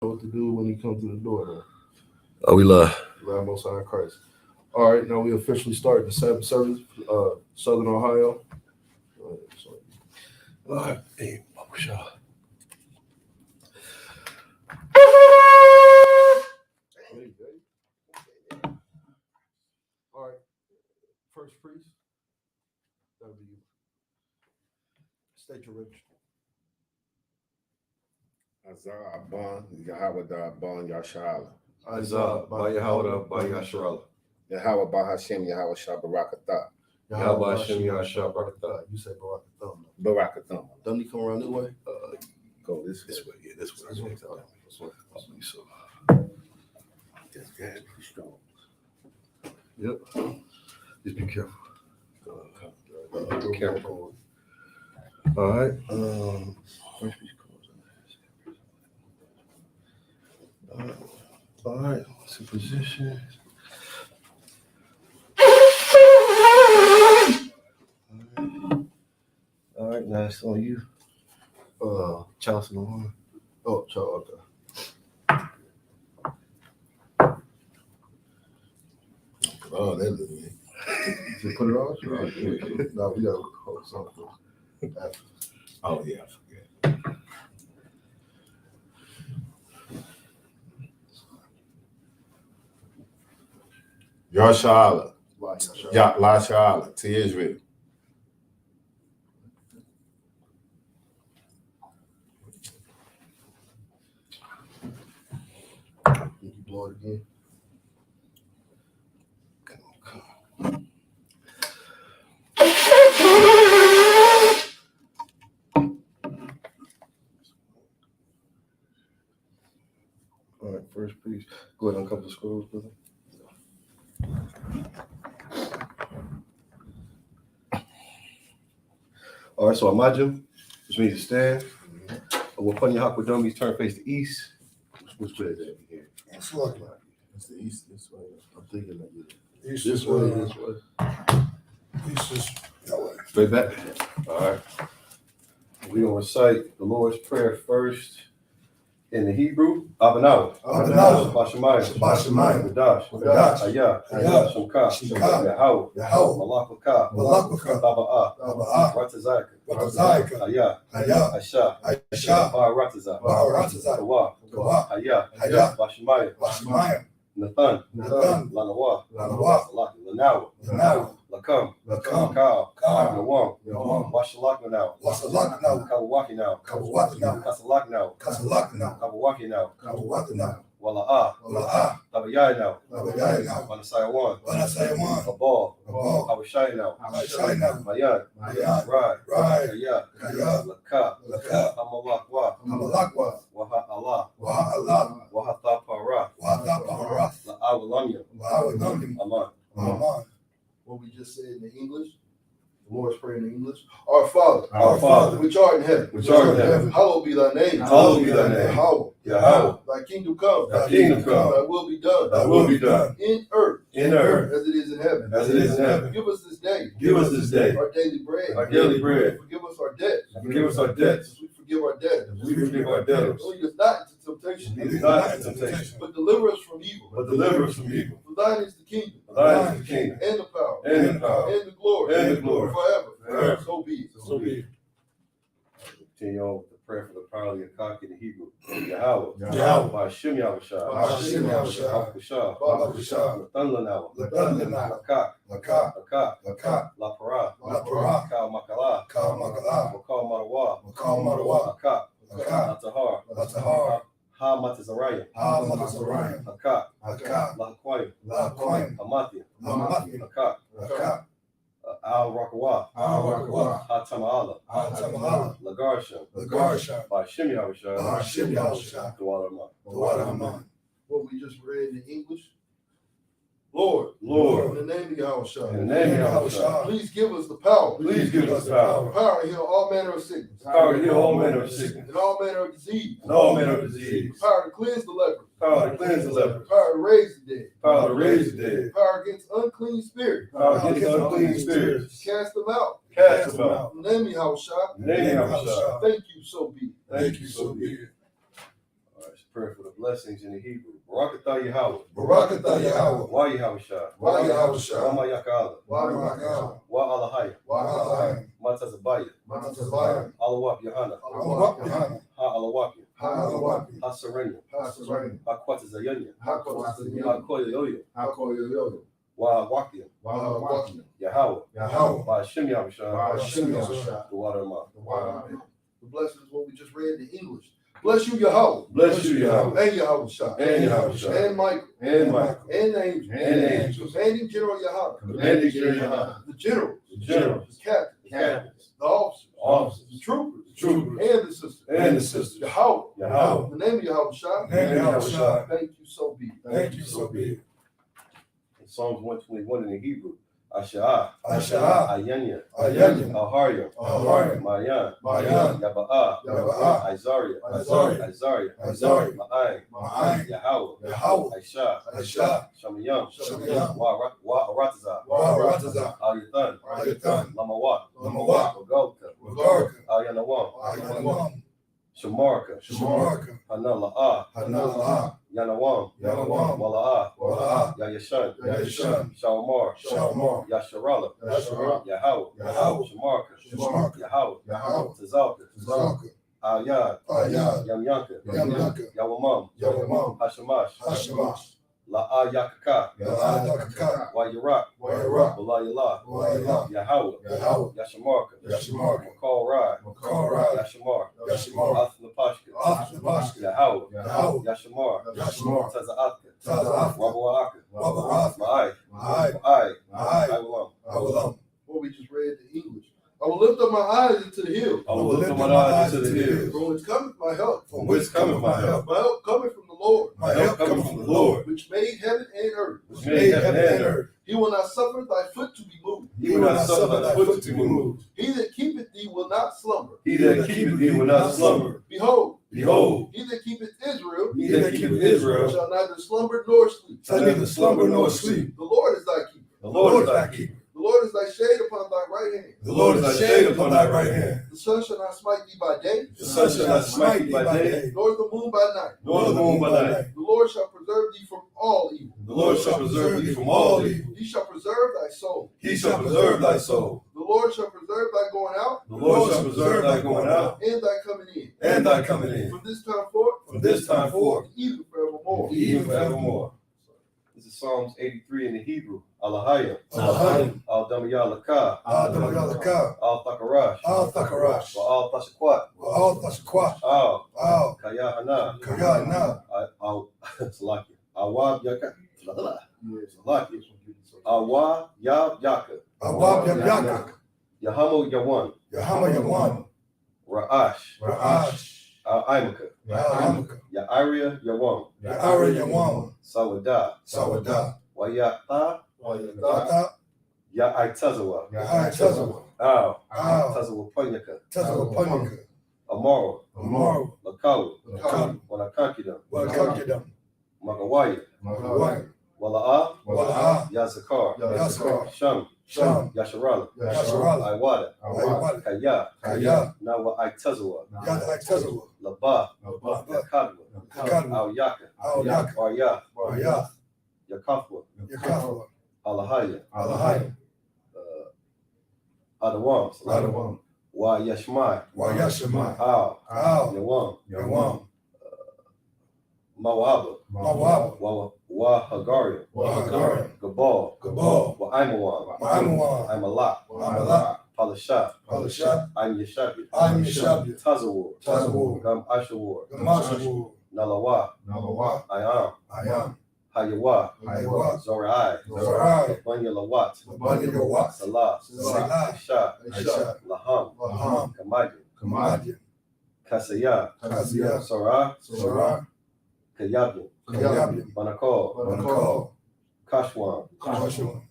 What to do when he comes to the door, though. Oh, we live. Love Most High in Christ. All right, now we officially start the Sabbath Service, Southern Ohio. All right, Hey, Babusha. all right, first priest, that'll be you. State your registry. Azar Abban, Yahweh Abban, Yashala. Isaiah, by Yahweh, by Yasharallah. Yahweh Bahashem, Yahweh Shabarakatah. Yahweh Hashem, Yahshua, Barakatah. You say Barakatham. Barakatham. Doesn't he come around this way? Go this This way. way, yeah, this way. This way. This way. I believe so. That's good. Strong. Yep. Just be careful. Be careful. All right. First piece close. All right. What's the position? All right. Now it's on you. Charleston, Ohio. Oh, Charles, okay. Oh, that looks good. Just put it on? Sure. No, we gotta hold something. Oh, yeah, I forget. Yashala. Lashala to Israel. You blow it again. All right. First piece. Go ahead and uncover the scrolls, brother. All right, so Amajim, which means to stand. Upon your Hakwadummies, turn face to east. Which way is that here? That's what It's the east, this way. I'm thinking that you. east This is way, this way. east is that way. Straight back. All right. We're going to recite the Lord's Prayer first in the Hebrew. Abanaw. Abanaw. Bashamayim. Bashamayim. Wadash. Wadash. Ayah. Ayah. Shemka. Shemka. Yahweh. Yahweh. Malakaka. Malakaka. Baba'ah. Baba'ah. Ratazaka. Ratazaka. Ayah. Ayah. Asha. Aisha. Ba'aratazah. Ba'aratazah. Kawa. Kawa. Ayah. Ayah. Bashamayim. Bashamayim. Nathan. Nathan. Lanawa. Lanawa. Lanawa. Lanawa. Lakam. Lakam. Kal. Kal. Nawam. Nawam. Washalak now. Wasalak now. Kawawaki now. Kawawaki now. Kasalak now. Kasalak now. Kawawaki now. Kawawaki now. Wala'ah. Wala'ah. Tabayai now. Tabayai now. Wanasaya one. Wanasaya one. Abal. Abal. Awashai now. Awashai now. Mayan. Mayan. Right. Right. Kaya. Kaya. Laka. Laka. Amalakwa. Amalakwa. Waha Allah. Waha Allah. Waha Thapara. Waha Thapara. La'awalamya. La'awalamya. Aman. Aman. What we just said in the English, the Lord's Prayer in the English. Our Father, Our Father, which art in heaven, Which art in heaven. hallowed be thy name. Hallowed be thy name. Yahweh. Yahweh. Thy kingdom come. Thy kingdom come. Thy will be done. Thy will be done. In earth. In earth. As it is in heaven. As it is in heaven. Give us this day. Give us this day Our daily bread. our daily bread. Forgive us our debts. Forgive us our debts. As we forgive our debtors. As we forgive our debtors. Lead us not into temptation. Lead us not into temptation. But deliver us from evil. But deliver us from evil. For thine is the kingdom. For thine is the kingdom. And the power. And the power. And the glory. And the glory. Forever. Forever. So be it. So be it. Continue on with the prayer for the power of the cock in the Hebrew. Yahweh. Yahweh. By Hashem Yahushua. By Hashem Yahushua. Bakushah. Bakushah. Lathan Lathan Lanawa. Lakak. Laka. Lakak. Laka. La Parah. La Parah. Kal Makala. Kal Makala. Makal Marawa. Makal Marawa. Lakak. Laka. Latahar. Latahar. Ha Matazariah. Ha Matazariah. Lakak. Laka. La Quaim. La Koim. Amathia. Amathia. Lakak. Laka. Al Rakawa. Al Rakawa. Ha Tamala. Al Tamahala. Lagarsha. Lagarsha. By Hashem Yahushua. By Hashem Yahushua. Dwala Amah. Dwala Haman. What we just read in English. Lord, Lord, in the name of Yahushua, in the name of Yahushua, please give us the power. please give us the power. Power to heal all manner of sickness. Power to heal all manner of sickness. And all manner of disease. And all manner of disease. Power to cleanse the leper. Power to cleanse the leper. Power to raise the dead. Power to raise the dead. Power against unclean spirits. Power against unclean spirits. Cast them out. Cast them out. In the name of Yahushua, In the name of Yahushua. thank you, so be it. Thank you, so be it. All right, prayer for the blessings in the Hebrew. Barakatah Yahweh. Barakatah Yahweh. Wa Yahweh Shah. Wa Yahweh Wa Shah. Ma Yakala. Wa Yahweh. Wa Alahaya. Wa Alahai. Matazabaya. Matazabaya. Alawap Yohana. Alawap Yohana. Ha Alawapi. Ha Alawapi. Ha Serenia. Ha Serenia. Ha Quatazayanya. Ha Ha Kotasanya. Koyoyo. Ha Koyoyo. Wa Wakia. Wa Wakia. Yahweh. Yahweh. Wa Hashem Yahweh Shah. Wa Hashem Yahweh Shah. The water of mouth. The water. The blessing is what we just read in English. Bless you, Yahweh. Bless you, Yahweh. And Yahweh Shah. And Yahweh Shah. And Michael. And Michael. And the angels. And the angels. Commanding General Yahweh. Commanding General Yahweh. The generals. The generals. The captains. Captains. The officers. Officers. The troopers. Troopers. And the sisters. And the sisters. Yahweh. Yahweh. The name of Yahweh Shah. Name of Yahweh Shah. Thank you, so be it. Thank you, so be it. In Psalms 121 in the Hebrew. Asha'ah. Asha'ah. Ayanya. Ayanya. Alharia. Alharia. Mayan. Mayan. Yaba'ah. Yaba'ah. Isaiah. Isaiah. Isaiah. Isaiah. Ma'ayin. Ma'ayin. Yahweh. Yahweh. Aisha. Aisha. Shamayam. Shamayam. Wa Aratazah. Wa Aratazah. Al-Yathan. Ayathan. Lamawat. Lamawat. Wagalka. Wagarka. Al-Yanawam. Ayalawam. Shamarka. Shamarka. Hanala'ah. Hanala'ah. Yanawam. Yanawam. Wala'ah. Wala'ah. Yayashan. Yayashan. Shalmar. Shalmar. Yasharala. Yasharala. Yahweh. Yahweh. Shamarka. Shamarka. Yahweh. Yahweh. Tazalka. Zalka. Ayad. Ayad. Yamyanka. Yamyanka. Yawamam. Yawamam. Hashamash. Hashamash. La'a Yakaka. Ya'adakaka. Wayirak. Wayirak. Walayala. Walayala. Yahweh. Yahweh. Yashamarka. Yashamarka. Makal Rai. Makal Rai. Yashamar. Yashamar. Athnapashka. Athnapashka. Yahweh. Yahweh. Yashamar. Yashamar. Taza'atka. Taza'atka. Wabawaka. Wabawaka. Ma'ai. Ma'ai. Ma'ai. Ma'ai. Awulam. Awulam. What we just read in English. I will lift up my eyes into the hills. I will lift up my eyes into the hills. From whence cometh my help. From whence cometh my help? My help cometh from the Lord, My help cometh from the Lord, which made heaven and earth. Which made heaven and earth. He will not suffer thy foot to be moved. He will not suffer thy foot to be moved. He that keepeth thee will not slumber. He that keepeth thee will not slumber. Behold, Behold, he that keepeth Israel he that keepeth Israel shall neither slumber nor sleep. shall neither slumber nor sleep. The Lord is thy keeper. the Lord is thy keeper. The Lord is thy shade upon thy right hand. The Lord is thy shade upon thy right hand. The sun shall not smite thee by day, The sun shall not smite thee by day, nor the moon by night. nor the moon by night. The Lord shall preserve thee from all evil. The Lord shall preserve thee from all evil. He shall preserve thy soul. He shall preserve thy soul. The Lord shall preserve thy going out The Lord shall preserve thy going out and thy coming in. And thy coming in. From this time forth, From this time forth, even forevermore. even forevermore. This is Psalms 83 in the Hebrew. Alahaya. Alahaya. Al-Damayalaka. Al-Damayalaka. Al-Thakarash. Al-Thakarash. Al-Tashakwat. Al-Thashquash. Al. Al. Kayahana. Kayana. Salaki. Awab Yaka. Yes. Salaki. Awab Yab Yaka. Awab Yabyaka. Yahamo Yawan. Yahama Yawan. Ra'ash. Ra'ash. Al-Imaka. Ya'amaka. Ya'aria Yawan. Ya'ara Yawan. Sawada. Sawada. Wayata. Tata. Ya'aitazawa. Ya'atazawa. Al. Al. Tazawa Panyaka. Tazawa Panika. Amaro. Amaru. Lakawi. Lakawi. Wanakankidam. Wakakidam. Magawaya. Magawai. Wala'a. Wala'a. Yazakar. Yaskar. Sham. Sham. Yasharala. Yasharala. Iwada. Awad. Kaya. Kaya. Nawa Aitazawa. Yatazawa. Laba. Laba. Yakadwa. Yakadwa. Al Yaka. Al Yaka. Arya. Waryath. Yakafwa. Yakafwa. Alahaya. Alahai. Adawam. Radawam. Wa Yashmai. Waryashimai. Al. Al. Yawam. Yawam. Mawaba. Mawab. Wa Hagaria. Wahagarim. Gabal. Gabal. Wa Imawam. Ma'amawan. Imalak. Amalak. Palashat. Palashat. I'm Yeshabi. I'm Yeshabia. Tazawar. Tazawar. Gam Ashawar. Gamashawu. Nalawa. Nalawa. Ayam. Ayam. Hayawa. Ayawa. Zorai. Zorai. Banya Lawat. Labanya Yawat. Salah. Salah. Isha. Aisha. Laham. Laham. Kamadi. Kamadian. Kasaya. Kazia. Sarah. Sarah. Kayabin. Kayabian. Banakol. Banakal. Kashwan. Kashwan.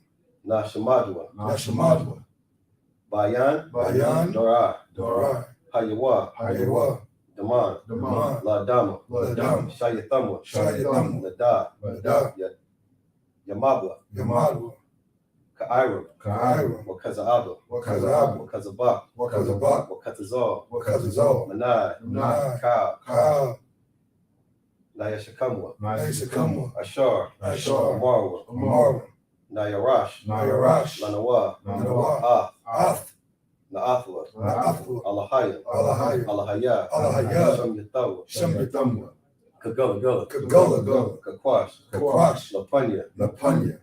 Nashamadwa. Nashamadwa. Bayan. Bayan. Dorai. Dorai. Hayawa. Hayawa. Daman. Daman. Ladama. Ladam. Shayathamwa. Shayathamwa. Lada. Lada. Yamabwa. Yamadwa. Ka'ira. Ka'ira. Wakazaaba. Wakazab. Wakazaba. Wakazabak. Wakatazal. Wakazazal. Manai. Manai. Ka. Ka. Nayashakamwa, Naishakamwa, Ashar, Ashar, Marwa, Marwa, Nayarash, Nayarash, Lanawa, Nanawa, Ath, Naathwa, Naathwa, Alahaya, Alahaya, Alahaya, Alahaya, Shamyatawa, Shamyatamwa, Kagula, Kagola, Kakwash, Kakwash, Lapanya, Lapanya,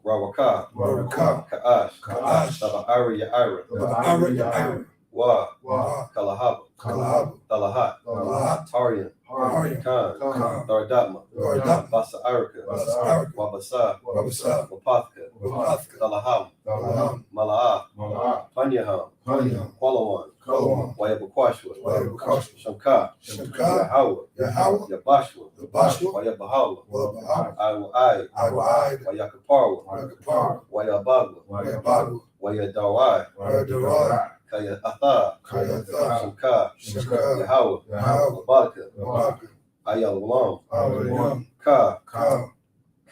Rawaka, Baraka, Kaash, Kaash, Taba'ara Ya'ira, Ira, Yair, Wa, Wa, Kalahaba, Kalahab, Talahat, Lahat, Aryan, Aryan, Khan, Khan, Dardatma, Dardatma, Basa Arika, Basarika, Wabasa, Wabasa, Wapathka, Wapathka, Talaham, Talaham, Mala'ah, Mala'ah, Panyaham, Panyam, Qualawan, Kalawan, Wayabakwashwa, Wayabakash, Shamka, Shamka, Yahawa, Yahawa, Yabashwa, Yabashwa, Wayabahala, Wabahab, Iwa'ai, Iwa'ai, Wayakaparwa, Wakapar, Wayabagwa, Wayabadu, Wayadawai, Wayadarai, Kaya Atha, Kayatha, Shamka, Shaka, Yahawa, Yahawa, Baraka, Wabaka, Ayalam, Awalam, Ka, Cow,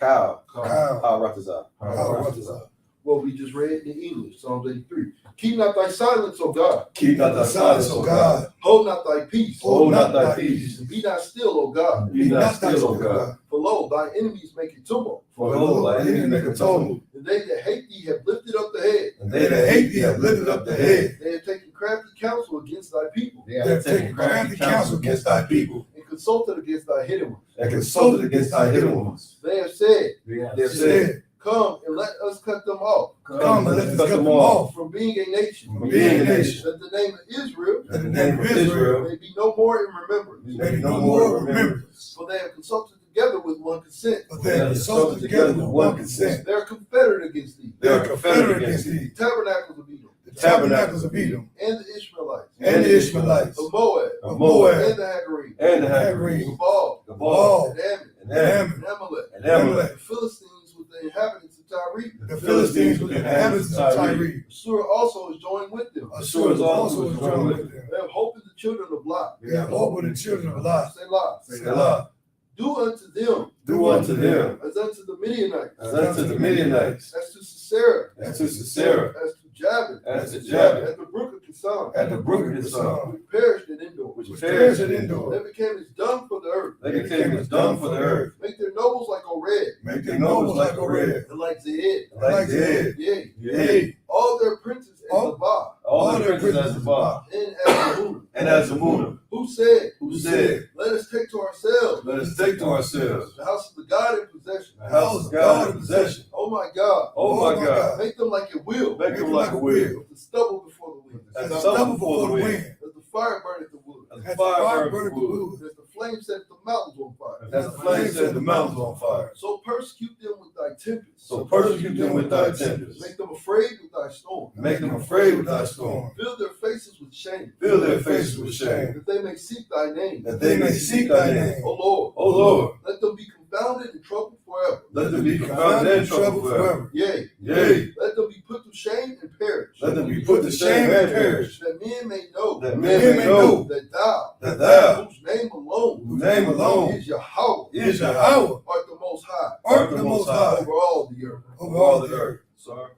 Cow, Cow, Haratazah. Haratazah. What we just read in English, Psalms 83. Keep not thy silence, O God. Keep not thy silence, O God. Hold not thy peace. Hold not thy peace. Be not still, O God. Be not still, O God. For lo, thy enemies make a tumult. For lo, thy enemies make a tumult. And they that hate thee have lifted up the head. And they that hate thee have lifted up the head. They have taken crafty counsel against thy people. They have taken crafty counsel against thy people, And consulted against thy hidden ones. And consulted against thy hidden ones. They have said, They have said, come and let us cut them off. Come and let us cut them off From being a nation. From being a nation. That the name of Israel that the name of Israel may be no more in remembrance. may be no more remembrance. For they have consulted together with one consent. But they have consulted together with one consent. They are confederate against thee. They are confederate against thee, The tabernacles of Edom. the tabernacles of Edom, And the Ishmaelites. and the Ishmaelites, Of Moab. of Moab, And the Hagarenes. And the Hagarenes, Of Baal. Baal, And Ammon. and and Ammon, Ammon, And Amalek. and Amalek, The Philistines with the inhabitants of Tyre. the Philistines with the inhabitants of Tyre. Assur also is joined with them. Assur is also joined with them. They have hope in the children of Lot. They have hope in the children of Lot. Selah. Selah. Do unto them do unto them as unto the Midianites. as unto the Midianites, As to Sisera. and to Sisera, As to Jabin. as to Jabin, At the brook of Kissam. at the brook of his son, Which perished in Endor. which Which perished perished at in Endor. They became as dung for the earth. They became as dung for the earth. Make their nobles like Oreb. Make their nobles like a red, And like Zed. like dead. Yea. Yea, All their princes as All- Zabah. All the princes as the bar, And as Zebulun. and as the moon, Who said, who said, let us take to ourselves let us take to ourselves the house of the God in possession. the house of God in possession. Oh my God. Oh my God, Make them like a wheel. make them like a wheel, The stubble before the wind. as as the the stubble stubble before the wind, As the fire burneth the wood. as as the the fire fire burns burneth the the wood, wood, As the flame set the mountains on fire. as the flame set the mountains on fire. So persecute them with thy tempest. So persecute them with thy tempest. Make them afraid with thy storm. Make them afraid with thy storm. Fill their faces with shame. Fill their faces with shame, That they may seek thy name. that they may seek thy name. O Lord. O Lord, Let them be confounded and troubled forever. let them be confounded and troubled forever. Yea. Yea, Let them be put to shame and perish. let them be put to shame and perish, That men may know that men may know that thou, that thou, whose name alone whose name alone is Yahweh, is Yahweh, art the most high art the most high over all the earth. over all the earth. Sorry,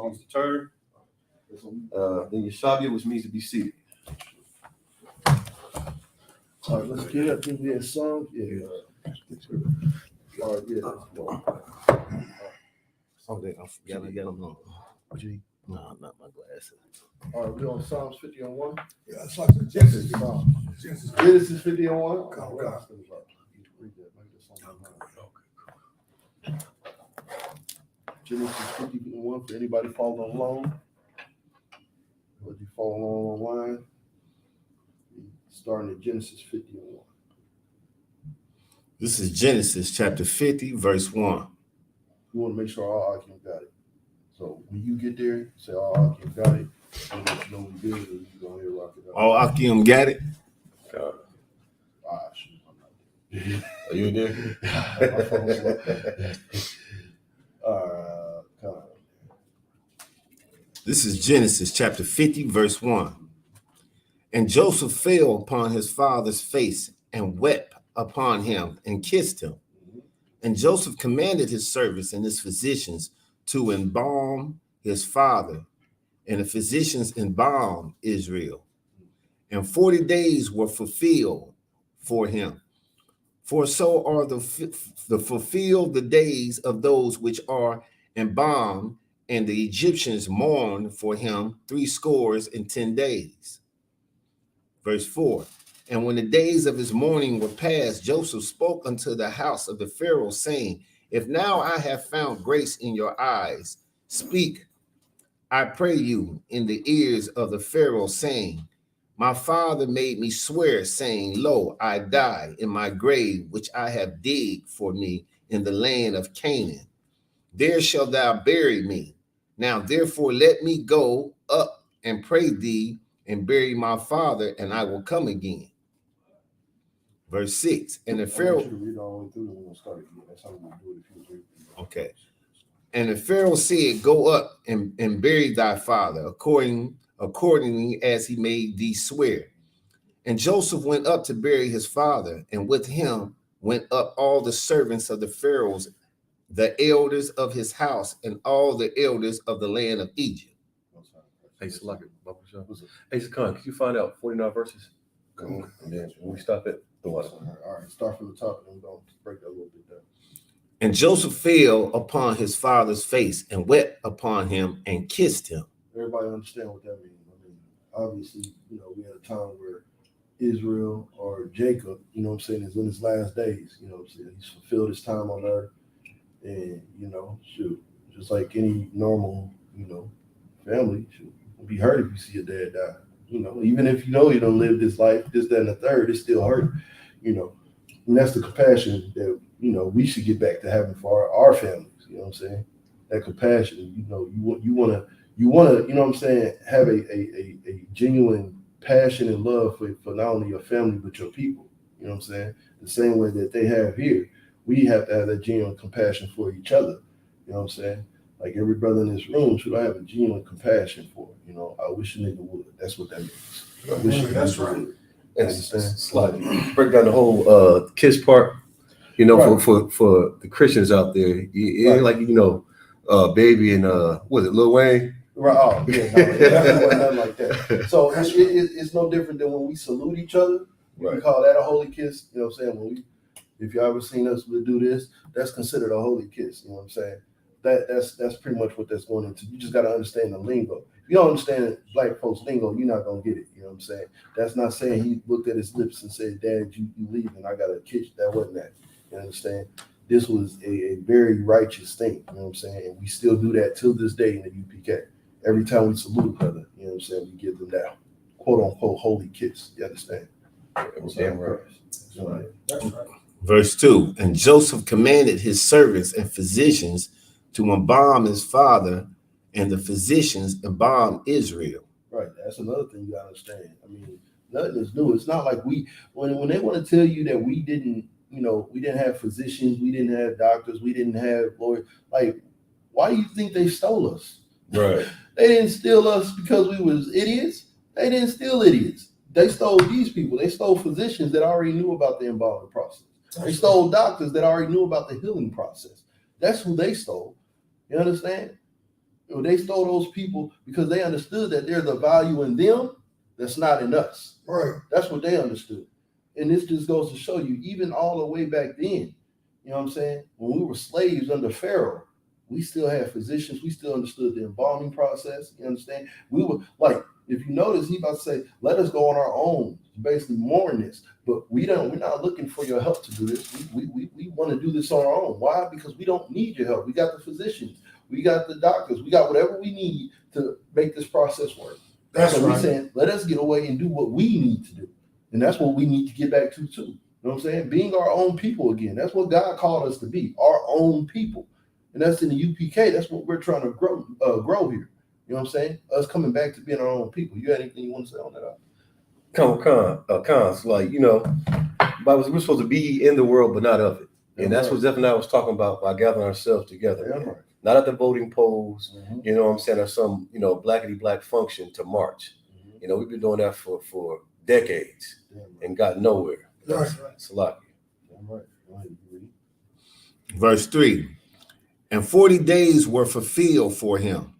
means to turn. Then Yeshabia, which means to be seated. All right, let's get up. Think we had song. Yeah. All right, yeah. Let's go. Something I forgot. I got them on. What you need? No, not my glasses. All right, we on Psalms 50 on 1. Yeah, it's like the Genesis. Genesis. Genesis 50 on 1. Come, come. Read that. Make that song. Genesis 50 on 1 for anybody following along. Or you following along online? Starting at Genesis 50 on 1. This is Genesis chapter 50, verse 1. We want to make sure all Akim got it. So when you get there, say all Akim got it. And let you know we good, and you go ahead and rock it out. All Akim got it? Shoot, I'm not Are you there? there. My phone's slow. Come on. This is Genesis chapter 50, verse 1. And Joseph fell upon his father's face and wept upon him and kissed him. And Joseph commanded his servants and his physicians to embalm his father, and the physicians embalmed Israel. And 40 days were fulfilled for him. For so are the fulfilled the days of those which are embalmed, and the Egyptians mourned for him 70 days. Verse 4. And when the days of his mourning were past, Joseph spoke unto the house of the Pharaoh, saying, If now I have found grace in your eyes, speak, I pray you, in the ears of the Pharaoh, saying, My father made me swear, saying, Lo, I die in my grave, which I have digged for me in the land of Canaan. There shalt thou bury me. Now therefore let me go up and pray thee and bury my father, and I will come again. Verse 6. And the Pharaoh. Read all the way through, and we're gonna start again. That's how we're gonna do it if you read. Okay. And the Pharaoh said, Go up and bury thy father, accordingly as he made thee swear. And Joseph went up to bury his father, and with him went up all the servants of the Pharaohs, the elders of his house, and all the elders of the land of Egypt. Hey, Salaki, hey, Sakan, can you find out 49 verses? And then when we stop at the water. All right, start from the top, and we're gonna break that a little bit down. And Joseph fell upon his father's face and wept upon him and kissed him. Everybody understand what that means. I mean, obviously, we had a time where Israel or Jacob, what I'm saying, is in his last days. What I'm saying, he's fulfilled his time on earth, and just like any normal, family, should be hurt if you see your dad die. Even if you don't live this life, this, that, and the third, it still hurt. And that's the compassion that we should get back to having for our families. You know what I'm saying? That compassion. You want to, have a genuine passion and love for not only your family but your people. You know what I'm saying? The same way that they have here, we have to have that genuine compassion for each other. You know what I'm saying? Like every brother in this room should I have a genuine compassion for. I wish a nigga would. That's what that means. I wish That's right. And Salaki, break down the whole kiss part. Right. For the Christians out there, it ain't like Baby and was it Lil Wayne? Right. Oh, yeah. No, it wasn't nothing like that. So it's no different than when we salute each other. We Right. call that a holy kiss. You know what I'm saying? If you ever seen us do this, that's considered a holy kiss. You know what I'm saying? That's pretty much what that's going into. You just got to understand the lingo. If you don't understand black folks lingo, you're not gonna get it. You know what I'm saying? That's not saying he looked at his lips and said, "Dad, you leaving? I got a kiss." That wasn't that. You understand? This was a very righteous thing. You know what I'm saying? And we still do that till this day in the UPK. Every time we salute brother, you know what I'm saying, we give them that quote unquote holy kiss. You understand? Damn right. That's right. Verse 2. And Joseph commanded his servants and physicians to embalm his father, and the physicians embalmed Israel. Right. That's another thing you gotta understand. I mean, nothing is new. It's not like when they want to tell you that we didn't have physicians, we didn't have doctors, we didn't have lawyers. Like, why do you think they stole us? Right. They didn't steal us because we was idiots. They didn't steal idiots. They stole these people. They stole physicians that already knew about the embalming process. They stole doctors that already knew about the healing process. That's who they stole. You understand? They stole those people because they understood that there's a value in them that's not in us. Right. That's what they understood. And this just goes to show you, even all the way back then, you know what I'm saying? When we were slaves under Pharaoh, we still had physicians. We still understood the embalming process. You understand? We were like, if you notice, he about to say, let us go on our own, basically mourn this. But we're not looking for your help to do this. We want to do this on our own. Why? Because we don't need your help. We got the physicians. We got the doctors. We got whatever we need to make this process work. That's so right. we're saying, let us get away and do what we need to do. And that's what we need to get back to too. You know what I'm saying? Being our own people again. That's what God called us to be, our own people. And that's in the UPK. That's what we're trying to grow here. You know what I'm saying? Us coming back to being our own people. You got anything you want to say on that? Cons, like, Bible, we're supposed to be in the world, but not of it. And that's what definitely I was talking about by gathering ourselves together. Yeah, right. Not at the voting polls, Mm-hmm. you know what I'm saying, or some, blackety black function to march. Mm-hmm. We've been doing that for decades Yeah, right. and got nowhere. Right. It's a lot. Yeah, right. Go ahead, you read. Verse 3. And 40 days were fulfilled for him.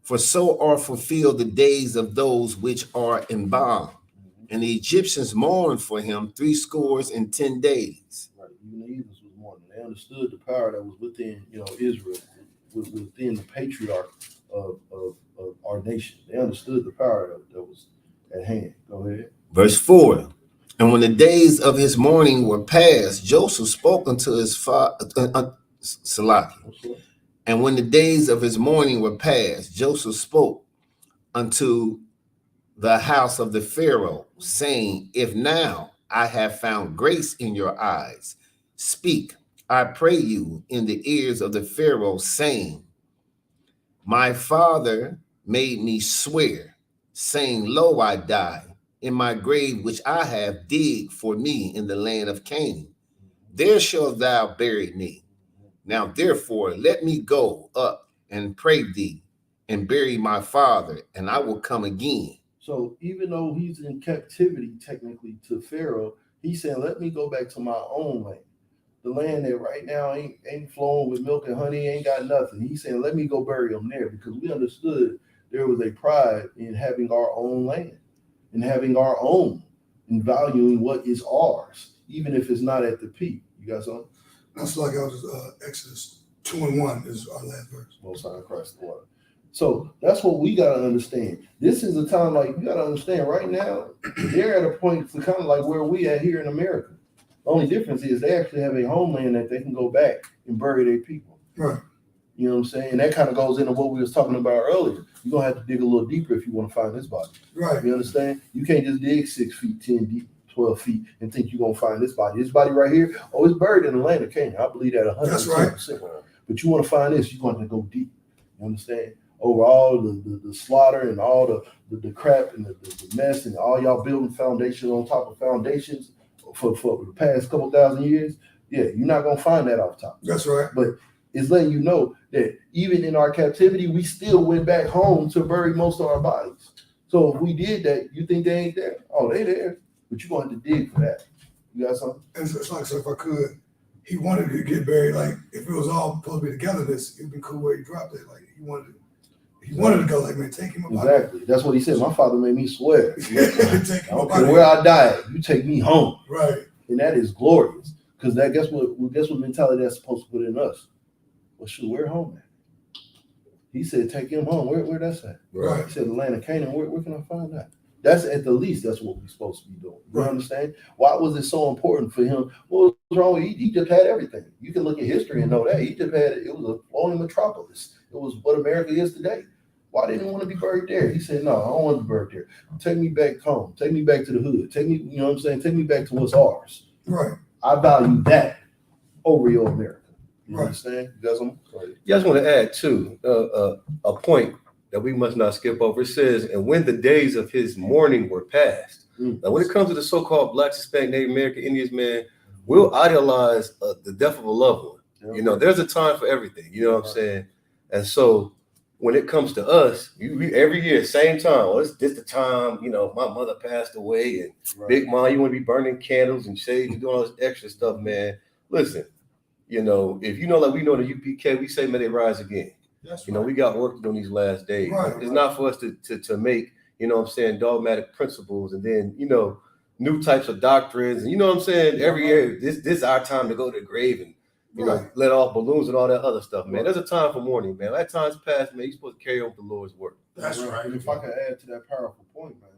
For so are fulfilled the days of those which are embalmed. And the Egyptians mourned for him 70 days. Right. Even the heathens was mourning. They understood the power that was within, Israel, within the patriarch of our nation. They understood the power that was at hand. Go ahead. Verse 4. And when the days of his mourning were past, Joseph spoke unto his father, And when the days of his mourning were past, Joseph spoke unto the house of the Pharaoh, saying, If now I have found grace in your eyes, speak, I pray you, in the ears of the Pharaoh, saying, My father made me swear, saying, Lo, I die in my grave, which I have digged for me in the land of Canaan. There shalt thou bury me. Now, therefore, let me go up and pray thee and bury my father, and I will come again. So even though he's in captivity, technically, to Pharaoh, he's saying, let me go back to my own land. The land that right now ain't flowing with milk and honey, ain't got nothing. He's saying, let me go bury him there, because we understood there was a pride in having our own land and having our own and valuing what is ours, even if it's not at the peak. You got something? That's like Exodus 2:1 is our last verse. Most High Christ the water. So that's what we got to understand. This is a time, like, you got to understand right now, they're at a point to kind of like where we at here in America. The only difference is they actually have a homeland that they can go back and bury their people. Right. You know what I'm saying? And that kind of goes into what we was talking about earlier. You're going to have to dig a little deeper if you want to find this body. Right. You understand? You can't just dig 6 feet, 10 deep, 12 feet and think you're going to find this body. This body right here, it's buried in the land of Canaan. I believe that 100%. That's right. But you want to find this, you're going to go deep. You understand? Over all the slaughter and all the crap and the mess and all y'all building foundations on top of foundations for the past couple thousand years. Yeah, you're not going to find that off top. That's right. But it's letting you know that even in our captivity, we still went back home to bury most of our bodies. So if we did that, you think they ain't there? Oh, they there. But you're going to have to dig for that. You got something? And it's like, so if I could, he wanted to get buried. Like, if it was all supposed to be together, it'd be cool where he dropped it. Like, he wanted to go, like, man, take him about. Exactly. That's what he said. My father made me swear. Take him I don't about care where I die, you take me home. Right. And that is glorious. Because that guess what mentality that's supposed to put in us. Well, shoot, where home at? He said, take him home. Where that's at? Right. He said, the land of Canaan. Where can I find that? That's at the least, that's what we're supposed to be doing. You Right. understand? Why was it so important for him? What was wrong with he just had everything. You can look at history and know that. He just had it was a flowing metropolis. It was what America is today. Why didn't he want to be buried there? He said, no, I don't want to be buried there. Take me back home. Take me back to the hood. Take me, you know what I'm saying? Take me back to what's ours. Right. I value that over your America. You Right. understand? You got something? Yeah, I just want to add too a point that we must not skip over. It says, and when the days of his mourning were past. Now, when it comes to the so-called Black, Hispanic, Native American, Indians, man, we'll idolize the death of a loved one. Yeah. You know, there's a time for everything. You know what I'm saying? And so when it comes to us, we every year, same time. Well, it's this the time, you know, my mother passed away, and Right. Big Mom, you want to be burning candles and shades and doing all this extra stuff, man. Listen, you know, if you know, like we know the UPK, we say may they rise again. That's You know, we got work to do in these last days. Right, It's not for us to make, you know what I'm saying, dogmatic principles and then, you know, new types of doctrines. And you know what I'm saying? Every year, this is our time to go to the grave and, you know, Right. let off balloons and all that other stuff, man. There's a time for mourning, man. That time's past, man. You're supposed to carry on with the Lord's work. That's right. And if I could add to that powerful point, man,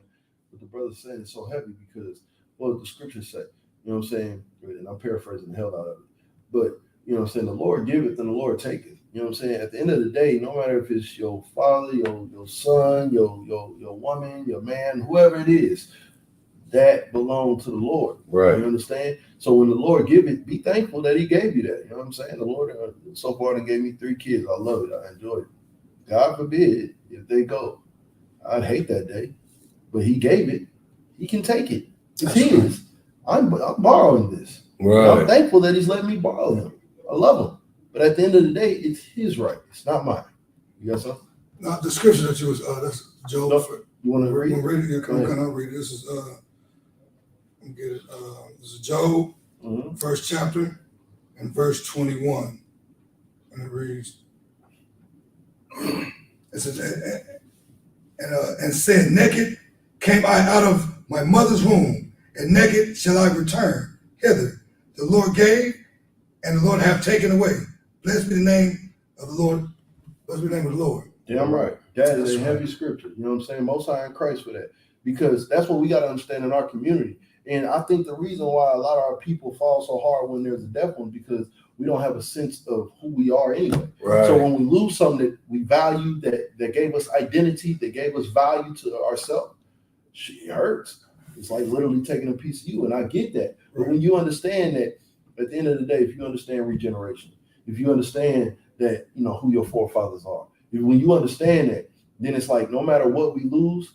what the brother said is so heavy because what the scriptures say, you know what I'm saying? And I'm paraphrasing the hell out of it. But, you know what I'm saying? The Lord giveth and the Lord taketh. You know what I'm saying? At the end of the day, no matter if it's your father, your son, your woman, your man, whoever it is, that belongs to the Lord. Right. You understand? So when the Lord give it, be thankful that he gave you that. You know what I'm saying? The Lord so far gave me 3 kids. I love it. I enjoy it. God forbid if they go. I'd hate that day. But he gave it. He can take it. It's That's his. I'm borrowing this. I'm thankful that he's letting me borrow him. I love him. But at the end of the day, it's his right. It's not mine. You got something? Now, the scripture that you was, that's Job. No, you want to Read read it? it. Yeah, come on, read it. This is, let me get it. This is Job, Mm-hmm. first chapter, and verse 21. And it reads, it says, and said, naked came I out of my mother's womb, and naked shall I return hither. the Lord gave and the Lord have taken away. Blessed be the name of the Lord. Blessed be the name of the Lord. Damn right. That is That's a heavy scripture. You know what I'm saying? Most High in Christ for that. Because that's what we got to understand in our community. And I think the reason why a lot of our people fall so hard when there's a death one because we don't have a sense of who we are anyway. Right. So when we lose something that we value, that gave us identity, that gave us value to ourselves, it hurts. It's like literally taking a piece of you. And I get that. But when you understand that, at the end of the day, if you understand regeneration, if you understand that, you know, who your forefathers are, when you understand that, then it's like no matter what we lose,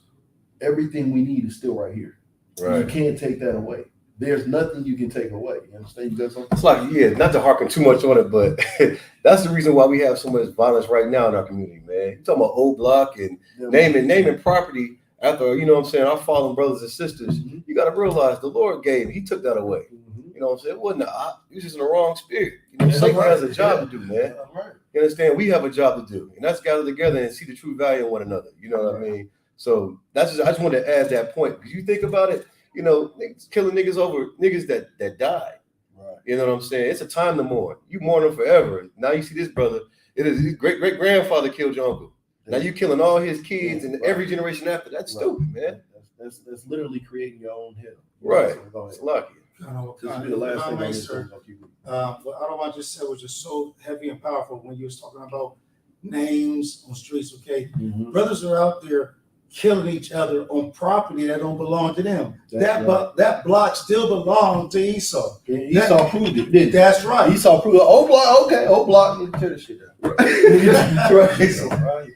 everything we need is still right here. Right. You can't take that away. There's nothing you can take away. You understand? You got something? It's like, yeah, not to harken too much on it, but that's the reason why we have so much violence right now in our community, man. You talking about old block and naming property after, you know what I'm saying, our fallen brothers and sisters. Mhm. You got to realize the Lord gave, he took that away. Mhm. You know what I'm saying? It wasn't he was just in the wrong spirit. You know, Satan has a job to do, man. Right. You understand? We have a job to do, and that's gather together and see the true value in one another. You know what I mean? So that's just, I just wanted to add that point because you think about it, you know, niggas killing niggas over niggas that died. Right. You know what I'm saying? It's a time to mourn. You mourn them forever. Now you see this brother. It is his great grandfather killed your uncle. Now you killing all his kids and every generation after. That's stupid, man. That's literally creating your own hell. Right. So go ahead. It's lucky. This will be the last thing on this. What Otto just said was just so heavy and powerful when you was talking about names on streets. Okay, Mhm. brothers are out there killing each other on property that don't belong to them. That's That block still belonged to Esau. And Esau proved it, didn't That's right. Esau proved it. Oh block, okay, oh block, you tear the shit down. Right.